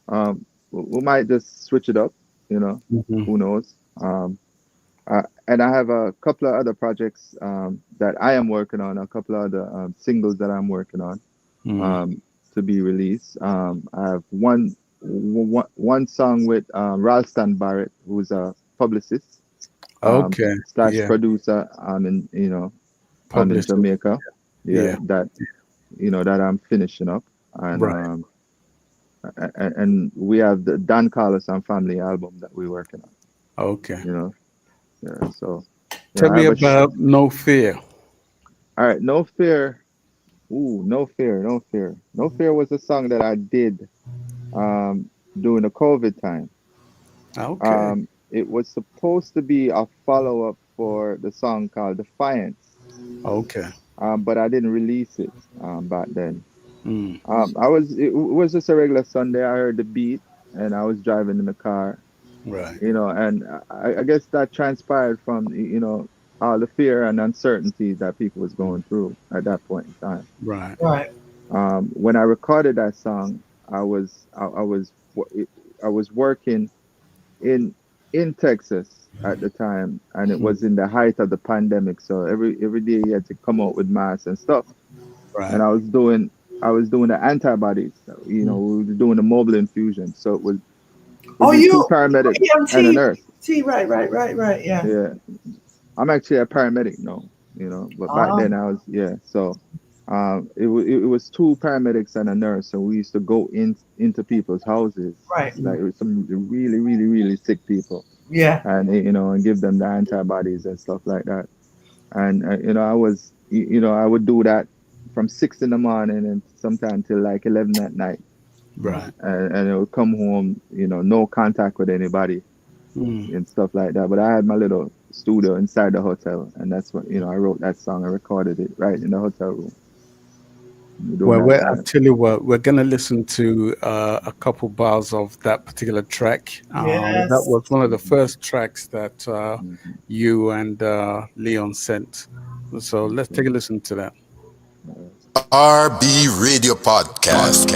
yeah. We might just switch it up, who knows? And I have a couple of other projects that I am working on, a couple of other singles that I'm working on to be released. I have one song with Ralston Barrett, who's a publicist Okay. slash Yeah. producer. I'm in Published. Jamaica. Yeah, Yeah. that I'm finishing up, and Right. and we have the Dan Carlos and Family album that we're working on. Okay. Yeah. So Tell I me have about No Fear. all right. No Fear. Ooh, No Fear. No Fear. No Fear was a song that I did during the COVID time. Okay. It was supposed to be a follow-up for the song called Defiance, Okay. but I didn't release it back then. Mm. It was just a regular Sunday. I heard the beat and I was driving in the car, Right. and I guess that transpired from, all the fear and uncertainty that people was going through at that point in time. Right. Right. When I recorded that song, I was working in Texas at the time, and it was in the height of the pandemic. So every day you had to come out with masks and stuff. Right. And I was doing the antibodies. We were doing the mobile infusion. So it would Oh, be two you paramedics and a EMT. nurse. Right. Yeah. Yeah, I'm actually a paramedic now. But back then I was So it was two paramedics and a nurse. So we used to go into people's houses, Right. like with some really really really sick people, Yeah. and and give them the antibodies and stuff like that. And I would do that from 6 in the morning and sometimes till like 11 at night, Right. and I would come home, no contact with anybody and stuff like that. But I had my little studio inside the hotel, and that's what I wrote that song and recorded it right in the hotel room. Well, I tell you what, we're going to listen to a couple bars of that particular track. Yes. That was one of the first tracks that you and Leon sent. So let's take a listen to that. RB Radio Podcast.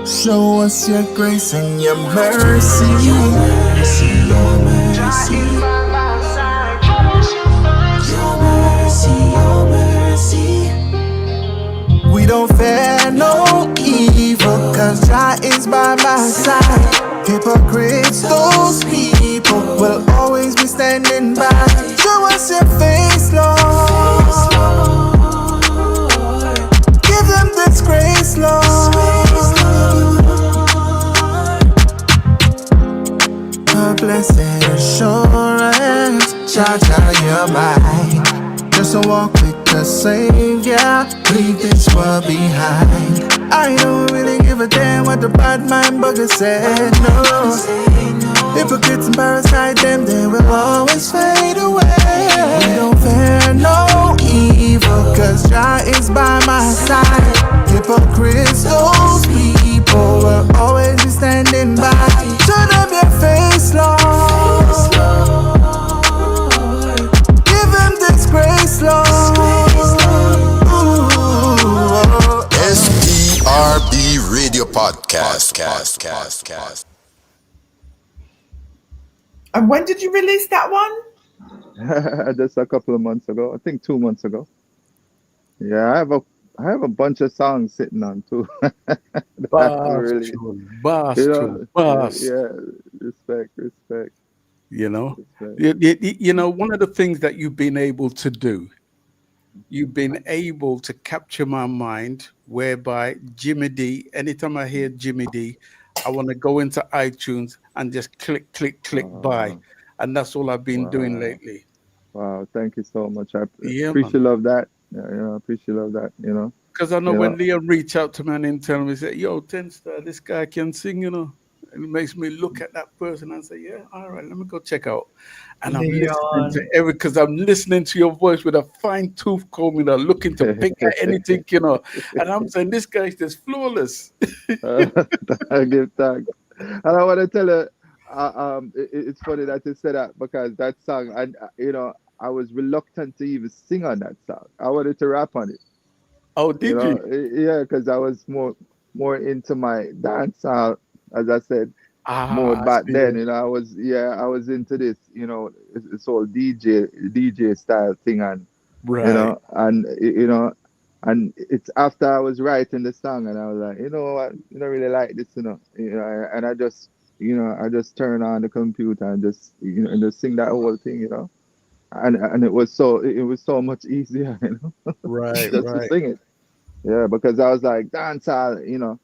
Show us your grace and your mercy. Your mercy, your mercy. Your mercy, your mercy. We don't fear no evil. standing by. Show us your face, Lord. Give them this grace, Lord. A blessed assurance, Jah, you're mine. Just a walk with the Savior, leave this world behind. I don't really give a damn what the bad mind bugger said, no. Hypocrites and parasites, them, they will always fade away. We don't fear no evil, cause Jah is by my side. Hypocrites, those people will always be standing by. Show them your face, Lord. Give them this grace, Lord. SPRB Radio Podcast. And when did you release that one? Just a couple of months ago. I think 2 months ago. Yeah, I have a bunch of songs sitting on too. Yeah, Respect. you know, Respect. you know, one of the things that you've been able to do, you've been able to capture my mind, whereby Jimmy D, anytime I hear Jimmy D, I want to go into iTunes and just click buy. And that's all I've been doing lately. Wow, thank you so much. I Yeah, appreciate man. love that. Yeah, I appreciate love that, you know. Because I know You when know. Leon reach out to me and him tell me, say, yo, 10 Star, this guy can sing, you know. And it makes me look at that person and say, yeah, all right, let me go check out. And I'm listening to Leon. because I'm listening to your voice with a fine tooth comb, you know, looking to pick at anything, you know. And I'm saying, this guy's just flawless. I give thanks. And I want to tell you, it's funny that you said that because that song, and you know, I was reluctant to even sing on that song. I wanted to rap on it, Oh, you did know, you? yeah, because I was more into my dance, as I said, more Ah, I back see. then. You know, I was into this, you know, it's all DJ style thing, and you Right. know, and you know, and it's after I was writing the song, and I was like, you know what, you don't really like this, you know, and I just, you know, I just turn on the computer and just, you know, and just sing that whole thing, you know, and it was so much easier, you know, Right, just to right. sing it, yeah, because I was like dancehall, you know,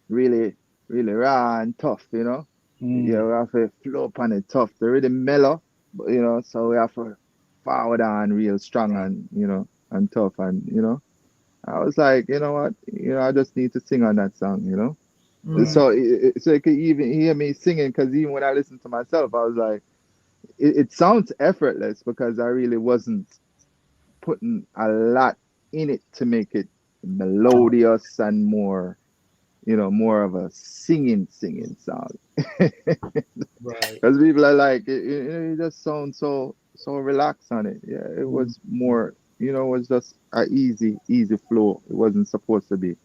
really, really raw and tough, you know, yeah, Mm, we have to flow upon it tough, they're really mellow, but you know, so we have to forward on real strong right. and you know and tough and you know I was like, you know what, you know, I just need to sing on that song, you know. Right. So so you could even hear me singing because even when I listened to myself, I was like, it sounds effortless because I really wasn't putting a lot in it to make it Oh, melodious and more, you know, more of a singing song. right. Because people are like, it just sounds so relaxed on it. Yeah, it Mm. was more, you know, it was just a easy flow. It wasn't supposed to be,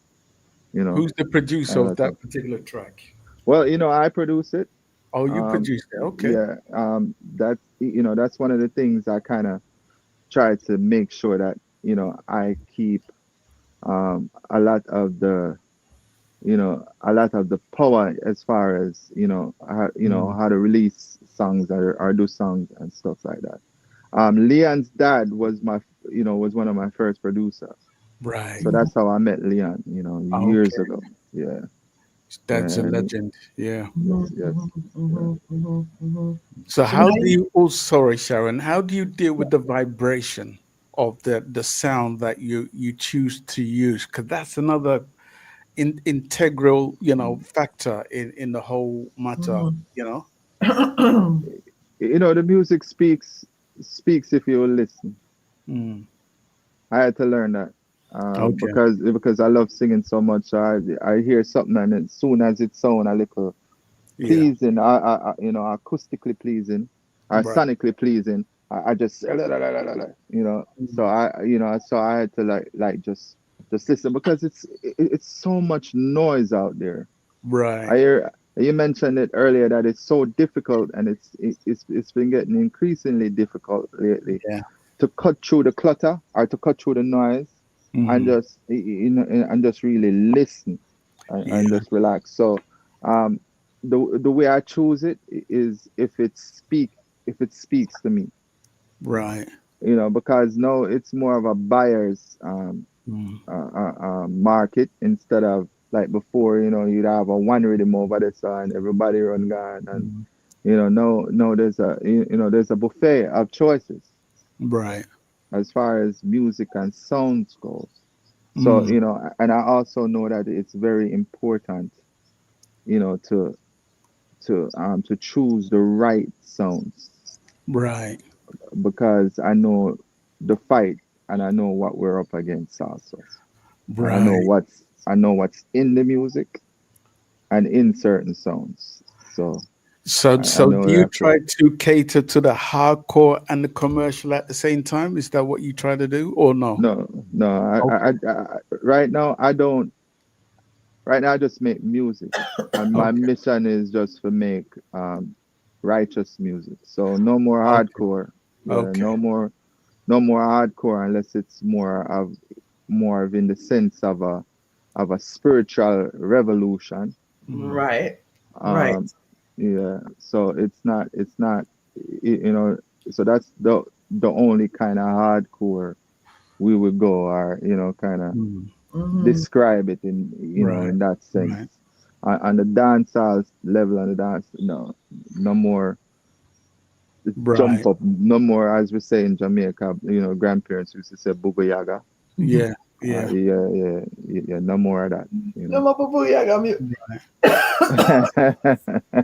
you know, Who's the producer kind of of tough. that particular track? Well, you know, I produce it. Oh, you Um, produced it. Okay. yeah, that's you know, that's one of the things I kind of try to make sure that you know I keep a lot of the a lot of the power as far as Mm. how to release songs or do songs and stuff like that. Leon's dad was was one of my first producers, Right. so that's how I met Leon, you know, years Okay. ago. Yeah, That's a and legend. Yeah. yeah. So So how now do you, oh, sorry, Sharon, how do you deal with the vibration of the sound that you choose to use? Because that's another integral, you know, factor in the whole matter, you know? You know, the music speaks if you will listen. Mm. I had to learn that Okay. because I love singing so much. So I hear something and as soon as it sound a little Yeah. pleasing, you know, acoustically pleasing, or Right. sonically pleasing, I just you know. So Mm. I had to just listen because it's so much noise out there. I Right. hear you mentioned it earlier that it's so difficult and it's been getting increasingly difficult lately Yeah. to cut through the clutter or to cut through the noise and Mm. just and just really listen and Yeah. just relax. So um the way I choose it is if it speaks to me. Right. because no, it's more of a buyer's Mm. market instead of like before. You'd have a one rhythm over the sun, everybody run gun, and Mm. no, there's a buffet of choices Right. as far as music and sounds goes. So, Mm. and I also know that it's very important, to choose the right sounds, Right. because I know the fight and I know what we're up against also. And Right. I know what's in the music and in certain sounds. So I So know do we you have to. try to cater to the hardcore and the commercial at the same time? Is that what you try to do, or no? No, no, Okay. right now I don't. Right now I just make music, and my Okay. mission is just to make righteous music. So no more Okay. hardcore. Yeah, Okay. no more hardcore unless it's more of in the sense of a spiritual revolution. Mm. Right. Right. Um, yeah, so it's not you know so that's the only kind of hardcore we would go, or kind of Mm. Mm-hmm. describe it in Right. in that sense. Right. On the dancehall level, on the dance, no more jump Right. up, no more, as we say in Jamaica. Grandparents used to say bugo yaga. Yeah. Yeah. Yeah, no more of that. No more Babu Yaga Right.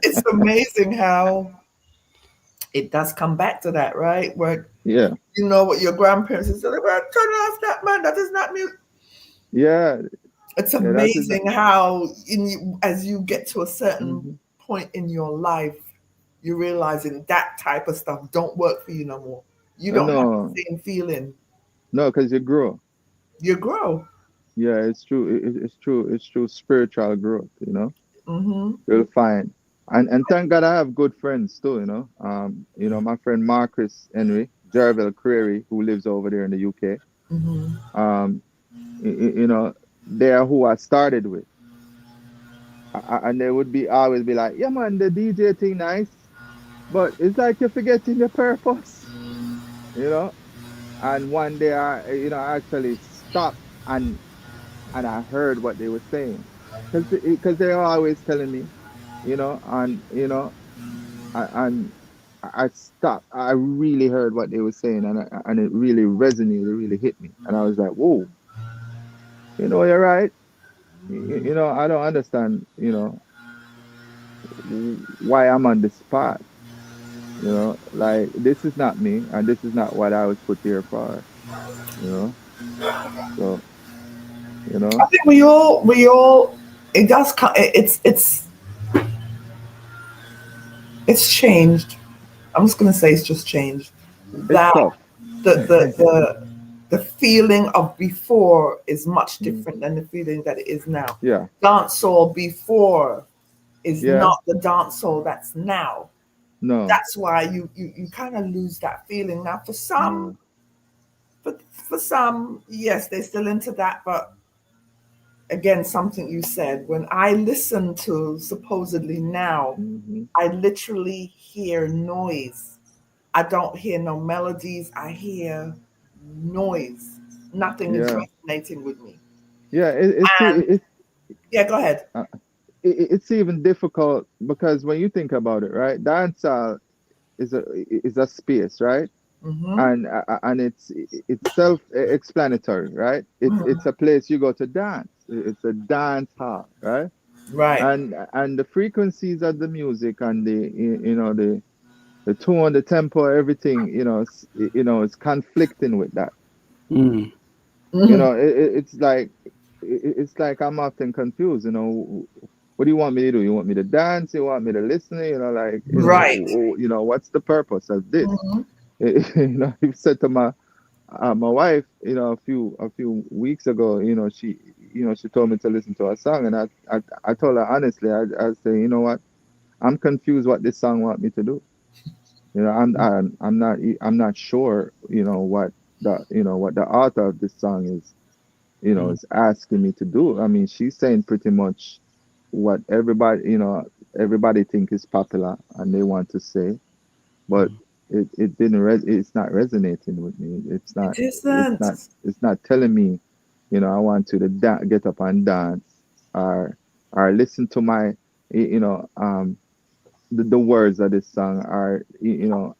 It's amazing how it does come back to that, right? Where Yeah, you know what your grandparents said, well, turn off that man, that is not music. yeah, It's yeah. That is. amazing how as you get to a certain Mhm. point in your life, you're realizing that type of stuff don't work for you no more. You don't have No, the same feeling. no, because you grow. You grow. Yeah, it's true. It's true. It's true. Spiritual growth. Mm-hmm. You'll find, and thank God I have good friends too. My friend Marcus Henry, Jerville Creary, who lives over there in the UK. Mm-hmm. Um, they are who I started with, and they would be always be like, "Yeah, man, the DJ thing nice, but it's like you're forgetting your purpose." You know. And one day I actually stopped and I heard what they were saying, because they're always telling me, and and I stopped. I really heard what they were saying, and it really resonated. It really hit me, and I was like, "Whoa, you're right. I don't understand. Why I'm on this path. Like this is not me, and this is not what I was put here for. You know, so I think we all it does it's changed. I'm just gonna say it's just changed. it's That tough. the feeling of before is much Mm, different than the feeling that it is now. yeah, Dancehall before is yeah, not the dancehall that's now. no, That's why you kind of lose that feeling. Now no. for some, yes, they're still into that, but again, something you said, when I listen to supposedly now, Hmm. I literally hear noise. I don't hear no melodies. I hear noise. Nothing is Yeah, resonating with me. yeah. And yeah, go ahead. Uh, it's even difficult because when you think about it, right? Dancehall is a space, right? Mm-hmm. And it's self-explanatory, right? It's a place you go to dance. It's a dance hall, right? Right. And the frequencies of the music and the tone, the tempo, everything, it's conflicting with that. Mm. Hmm. It's like I'm often confused. What do you want me to do? You want me to dance? You want me to listen? Right. What's the purpose of this? Hmm. You said to my wife, a few weeks ago, she told me to listen to a song, and I told her honestly, I say, you know what, I'm confused what this song want me to do. I'm not sure, what the author of this song is asking me to do. I mean, she's saying pretty much what everybody think is popular and they want to say, but it didn't it's not resonating with me. It's not It isn't. it's not telling me, I want you to get up and dance, or listen to my, the words of this song are,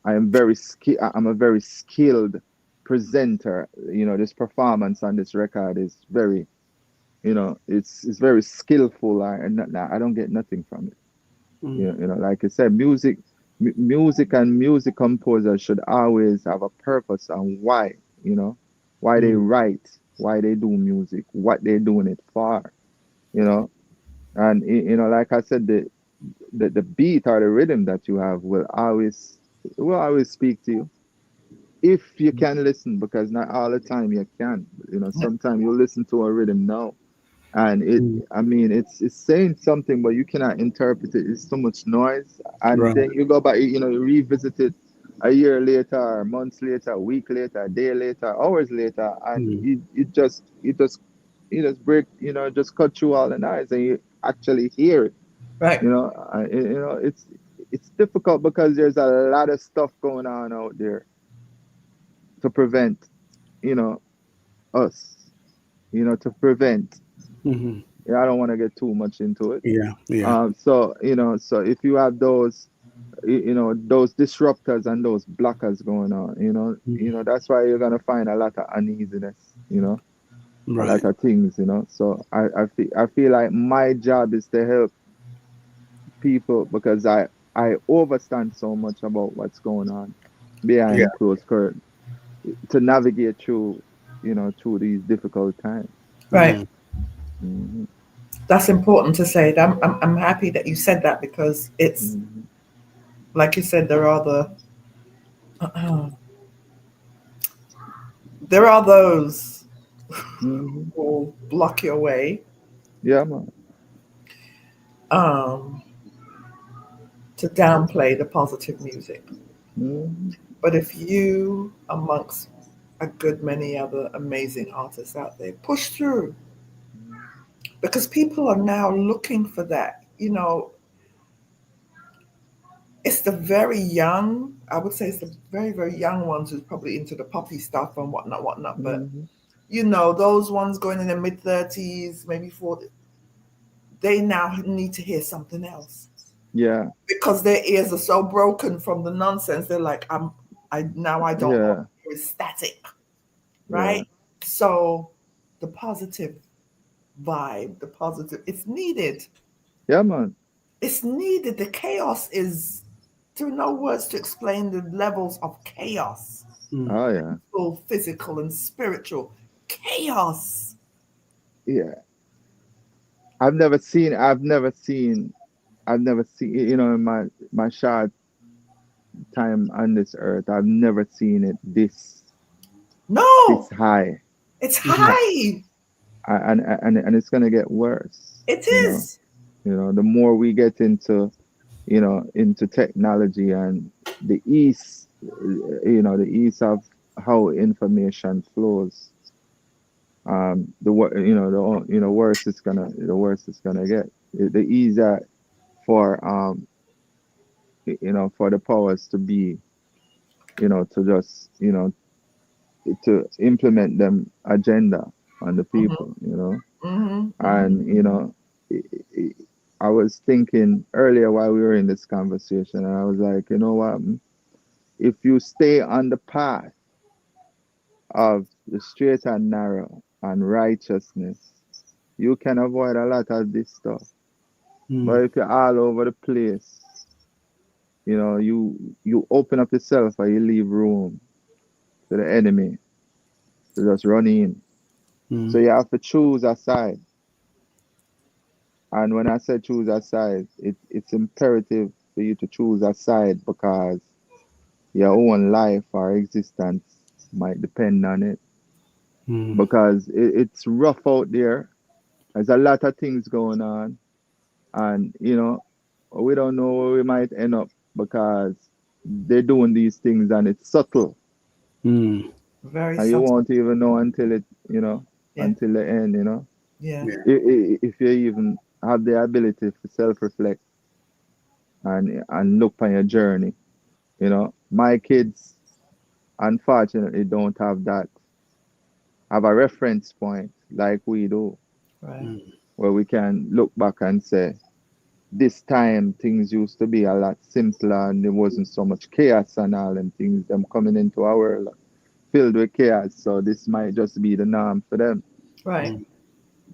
I'm a very skilled presenter. This performance on this record is very, it's very skillful. I don't get nothing from it. Like I said, music and music composers should always have a purpose on why, why they write, why they do music, what they're doing it for, and like I said, the beat or the rhythm that you have will always speak to you if you can listen, because not all the time you can. Sometimes you listen to a rhythm now, and it's saying something, but you cannot interpret it. It's so much noise, and Right. then you go back, you revisit it a year later, or months later, a week later, a day later, hours later, and you just break, just cut through all the noise, and you actually hear it. Right. It's difficult because there's a lot of stuff going on out there to prevent, us, to prevent. I don't want to get too much into it. Yeah. So if you have those, those disruptors and those blockers going on, that's why you're gonna find a lot of uneasiness, a Right. lot of things, So I feel like my job is to help people, because I overstand so much about what's going on Yeah. behind closed curtain, to navigate through, through these difficult times. Right. Hmm. That's important to say. I'm happy that you said that, because it's Hmm. like you said, there are those Hmm. who will block your way, Yeah, man. um, to downplay the positive music. Hmm. But if you, amongst a good many other amazing artists out there, push through, because people are now looking for that. It's the very young, I would say it's the very, very young ones who's probably into the poppy stuff and whatnot. But, Hmm. those ones going in their mid-30s, maybe 40, they now need to hear something else, Yeah, because their ears are so broken from the nonsense. They're like, I don't want yeah, to hear static, yeah, right? So the positive vibe, it's needed. yeah, man. It's needed. The chaos is, there are no words to explain the levels of chaos, Oh yeah, both physical and spiritual chaos. yeah. I've never seen, in my short time on this earth, I've never seen it this No, high. it's Mhm. high. And it's gonna get worse. It is. The more we get into technology and the ease, the ease of how information flows. Worse it's gonna get. The easier for for the powers to be, to just, to implement them agenda on the Hmm. people, Hmm. Hmm. and i i I was thinking earlier while we were in this conversation, and I was like, you know what? If you stay on the path of the straight and narrow and righteousness, you can avoid a lot of this stuff. But if you're all over the place, you open up yourself and you leave room to the enemy to just run in. So you have to choose a side. And when I say choose a side, it's imperative for you to choose a side, because your own life or existence might depend on it. Because it's rough out there. There's a lot of things going on. And, we don't know where we might end up, because they're doing these things and it's subtle. Very And you subtle. won't even know until Yeah. until the end, Yeah. If you even have the ability to self-reflect and look on your journey, my kids, unfortunately, don't have a reference point like we do, Right. where we can look back and say, this time things used to be a lot simpler and there wasn't so much chaos and all them things, them coming into our world filled with chaos. So this might just be the norm for them, Right.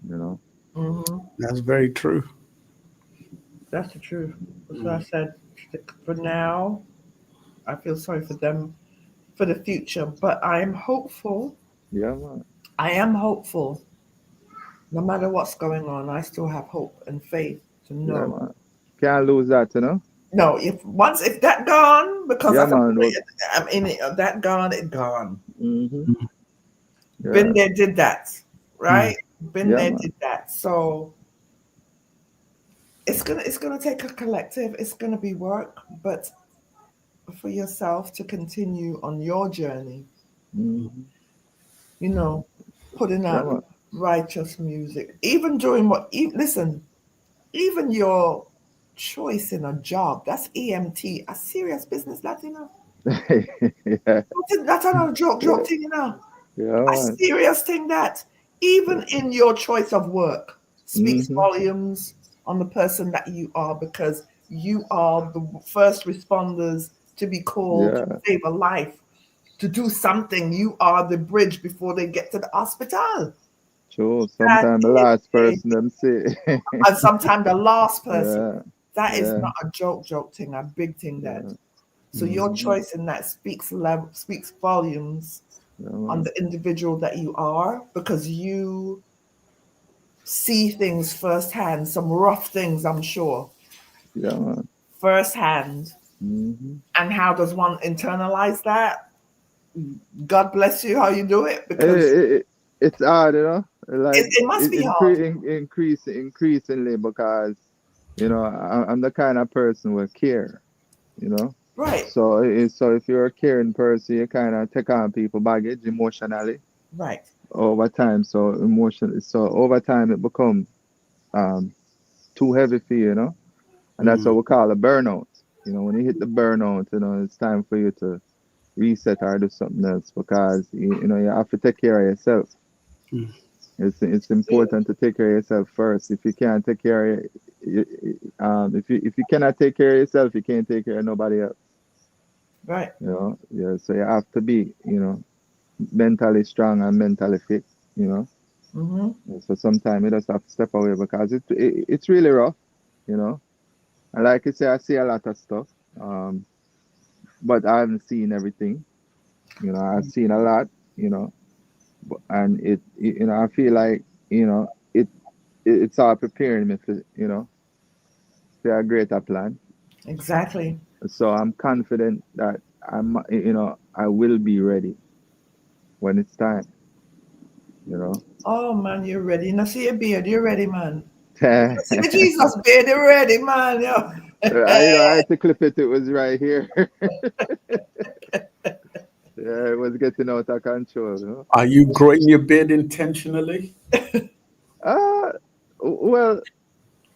you know. Mm-hmm. That's very true. That's the truth. So I said, for now, I feel sorry for them for the future, but I am hopeful. Yeah, man. I am hopeful. No matter what's going on, I still have hope and faith to Yeah, know. man. Can't lose that, you know. No, if that gone, because Yeah, I can man. put it, I'm in it. That gone, it gone. Mm-hmm. Yeah. Been there, did that. Right? Been Yeah, there, man. did that. So it's gonna take a collective. It's gonna be work, but for yourself to continue on your journey, Mm-hmm. you know, putting Yeah, out man. righteous music, even doing listen, even your choice in a job, that's EMT, a serious business, that, you know. Yeah. That's not a joke thing, you know. Yeah, A man. serious thing that, even in your choice of work, speaks Mm-hmm. volumes on the person that you are, because you are the first responders to be called to Yeah. save a life, to do something. You are the bridge before they get to the hospital. True. That Sometimes the is last person them say. and sometimes the last person. Yeah. That is Yeah. not a joke thing, a big thing that. Yeah. So your Mm-hmm. choice in that speaks volumes Yeah, on man. the individual that you are, because you see things firsthand, some rough things, I'm sure, Yeah, man. firsthand. Mm-hmm. And how does one internalize that? God bless you, how you do it, because It's hard, you know. Like it must be hard. increasingly, because you know I'm the kind of person who care, you know. Right, So if you're a caring person, you kind of take on people baggage emotionally right. over time. So over time it becomes um too heavy for you, you know. And that's what we call a burnout. You know, when you hit the burnout, you know, it's time for you to reset or do something else, because you know you have to take care of yourself. It's important to take care of yourself first. If you can't take care of if you cannot take care of yourself, you can't take care of nobody else. Right. You know, yeah. So you have to be, you know, mentally strong and mentally fit. You know, Mm-hmm. so sometimes you just have to step away, because it's really rough. You know, and like you say, I see a lot of stuff, but I haven't seen everything. You know, I've seen a lot. You know, and you know, I feel like, you know, it's all preparing me for, you know, for a greater plan. Exactly. So I'm confident that you know, I will be ready when it's time, you know. Oh man, you're ready. Now see your beard, you're ready, man. I, See the Jesus beard, you're ready, man. Yo. you know, I had to clip it. It was right here. Yeah, it was getting out of control, you know. Are you growing your beard intentionally? Uh, well,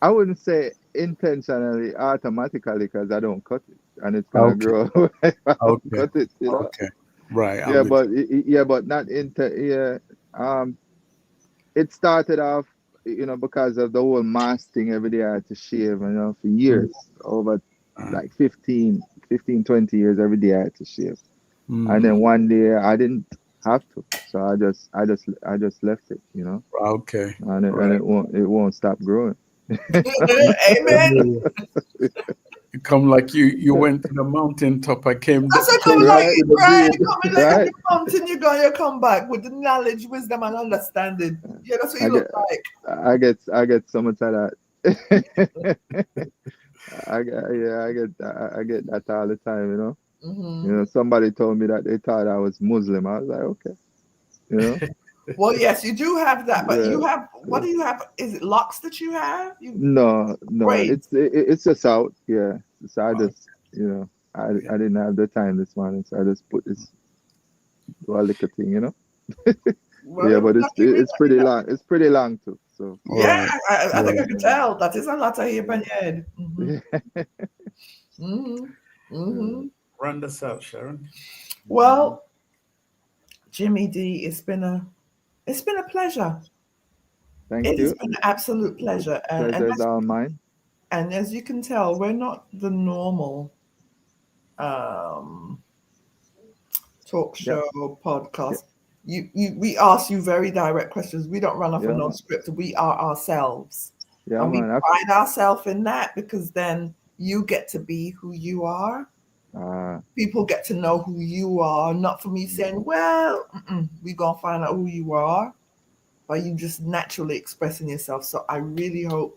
I wouldn't say intentionally, automatically, because I don't cut it, and it's gonna Okay. grow if I don't Okay. cut it, you know. Okay. Right. I'm Yeah, with but yeah, but not into yeah. It started off, you know, because of the whole mask thing. Every day I had to shave, you know, for you. years, over like 20 years. Every day I had to shave, and then one day I didn't have to, so I just left it, you know, Okay. and Right. it won't stop growing. Amen. You come like you went to the mountaintop. I came That's what came coming like back Right, you with a right. beard. You coming like on right. the mountain, you come back with the knowledge, wisdom, and understanding. Yeah, that's what I you look get like. I get so much of that. I get that all the time, you know. You Hmm. know, somebody told me that they thought I was Muslim. I was like, okay, you know, Well, yes, you do have that, but yeah. you have, what do you have? Is it locks that you have? You No, no, braids. it's just out, yeah. So I Wow. just, you know, Yeah. I didn't have the time this morning, so I just put this to a little thing, you know. Well, Yeah, it was but lucky we it's got you pretty that. long. It's pretty long too. So Yeah, Right. I think Right. I can tell. That is a lot of hair on your head. Mm-hmm. Mm-hmm. yeah. Mm-hmm. Round us out, Sharon. Well, Jimmy D, it's been a pleasure. Thank It has you. been an absolute pleasure. Pleasure's all mine. And as you can tell, we're not the normal talk show podcast. We ask you very direct questions. We don't run off of no script. We are ourselves. Yeah, and we man. pride ourselves in that, because then you get to be who you are. People get to know who you are, not for me saying, well, we're going to find out who you are, but you just naturally expressing yourself. So I really hope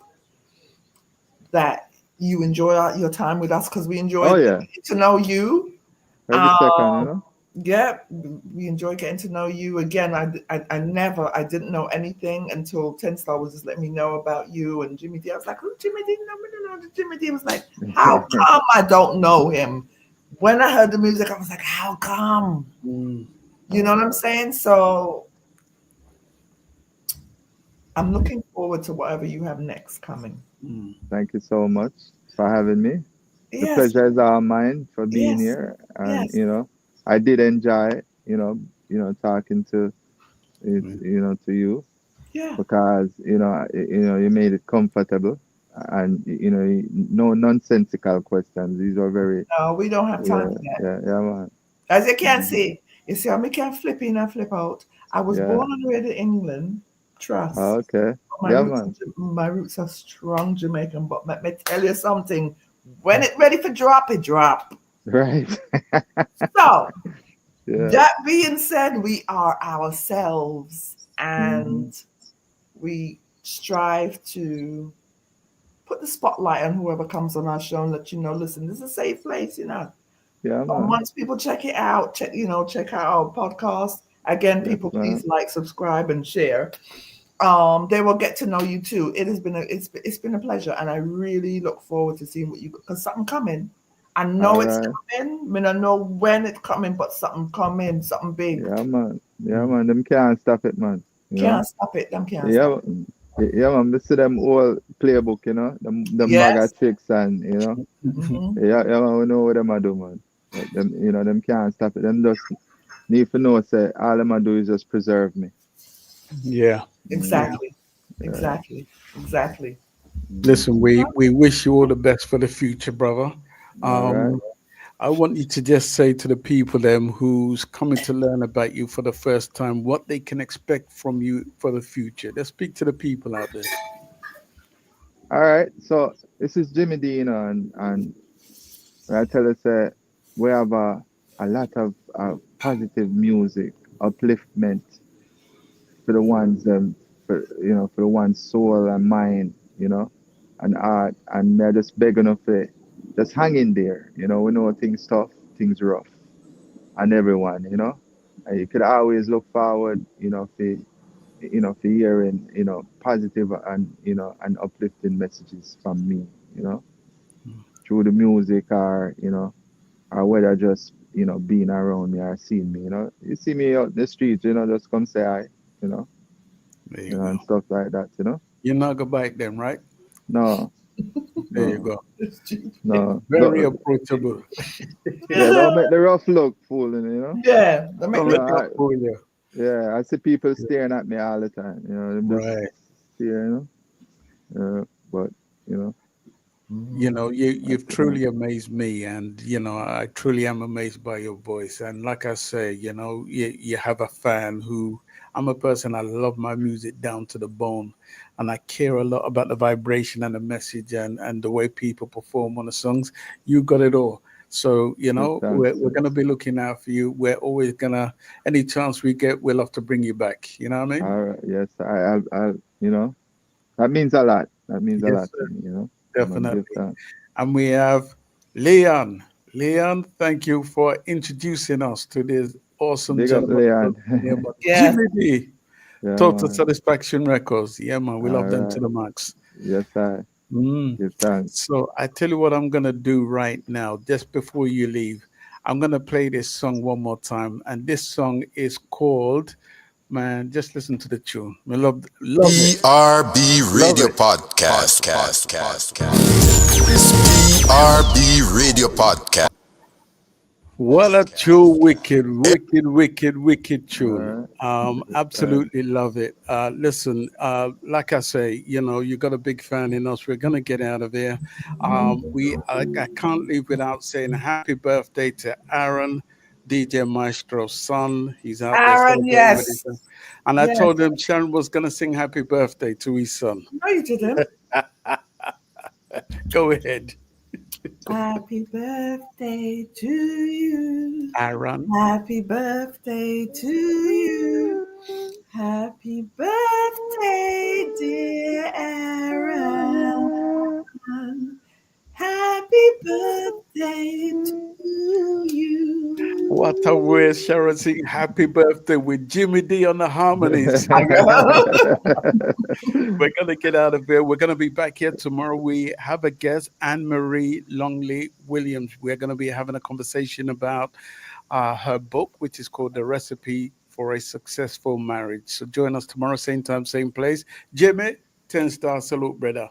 that you enjoy your time with us, because we enjoy getting to know you. Every second, Yeah, we enjoy getting to know you. Again, I didn't know anything until 10 Star was just letting me know about you and Jimmy D. I was like, who Jimmy D? No. Jimmy D was like, how come I don't know him? When I heard the music, I was like, how come? You know what I'm saying? So I'm looking forward to whatever you have next coming. Thank you so much for having me. The pleasure is all mine for being here. And, I did enjoy, talking to, to you. Yeah. Because, you made it comfortable. And, no nonsensical questions. These are very... No, we don't have time for that. Yeah, man. As you can see, I can't flip in and flip out. I was born and raised in England. Trust. Okay. My roots are strong Jamaican, but let me tell you something. When it's ready for drop, it drop. Right. So, that being said, we are ourselves, and we strive to put the spotlight on whoever comes on our show and let you know, listen, this is a safe place, Yeah, man. Once people check it out, check out our podcast. Again, people, please like, subscribe, and share. They will get to know you too. It has been it's been a pleasure, and I really look forward to seeing what you, because something coming. I know it's coming. I mean, I know when it's coming, but something coming, something big. Yeah, man. Them can't stop it, man. Can't stop it. Them can't stop it. Yeah, man. I see them all playbook, them bag of tricks, and yeah, man, we know what them a do, man. Them, them can't stop it. Them just need to know, say, all them a do is just preserve me. Yeah. Exactly. Listen, we wish you all the best for the future, brother. I want you to just say to the people who's coming to learn about you for the first time what they can expect from you for the future. Let's speak to the people out there. All right, so this is Jimmy D, and I tell us we have a lot of positive music, upliftment for the ones for the one's soul and mind, and art, and they're just begging of it. Just hang in there, we know things tough, things rough, and everyone, and you could always look forward, for hearing, positive and and uplifting messages from me, through the music, or or whether just being around me or seeing me, you see me out in the street, just come say hi, and stuff like that, You're not gonna bite them, right? No. There you go. No. Very approachable. Don't make the rough look fooling, Yeah. I see people staring at me all the time, them just but you've truly amazed me, and I truly am amazed by your voice. And like I say, you have a fan who... I'm a person, I love my music down to the bone, and I care a lot about the vibration and the message and the way people perform on the songs. You got it all. So, we're going to be looking out for you. We're always going to, any chance we get, we'll have to bring you back. You know what I mean? All right, yes, I that means a lot. That means a lot to me, Definitely. And we have Leon. Leon, thank you for introducing us to this awesome Big up, Leon. Jimmy D. Total man. Satisfaction Records. Yeah, man. We love them to the max. Yes, sir. So I tell you what I'm going to do right now, just before you leave. I'm going to play this song one more time. And this song is called, man, just listen to the tune. We love it. SPRB Radio Podcast. SPRB Radio Podcast. What a true wicked tune. Uh, Absolutely love it. Listen, like I say, you got a big fan in us. We're gonna get out of here. I can't leave without saying happy birthday to Aaron, DJ Maestro's son. He's out there Aaron, celebrating with his yes. son. And I Yes. told him Sharon was gonna sing happy birthday to his son. No, you didn't. Go ahead, Happy birthday to you. Aaron. Happy birthday to you. Happy birthday, dear Aaron. Happy birthday to you. What a way, Sharon, sing happy birthday with Jimmy D on the harmonies. We're going to get out of here. We're going to be back here tomorrow. We have a guest, Anne-Marie Longley Williams. We're going to be having a conversation about her book, which is called The Recipe for a Successful Marriage. So join us tomorrow, same time, same place. Jimmy, 10-star salute, brother.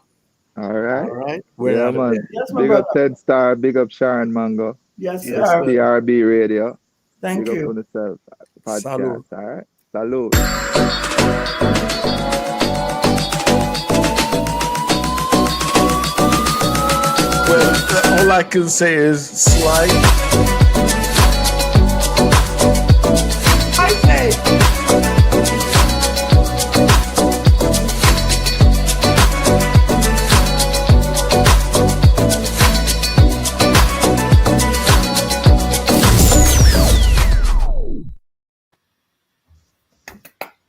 All right. All right. We're Yeah, out of man. here. Yes, my Big up brother. 10 Star, big up Sharon Mango, Yes, Yes, sir. SPRB Radio. Thank Big up you. on yourself. Podcast. Salute. All right. Salute. Well, all I can say is slide. I say.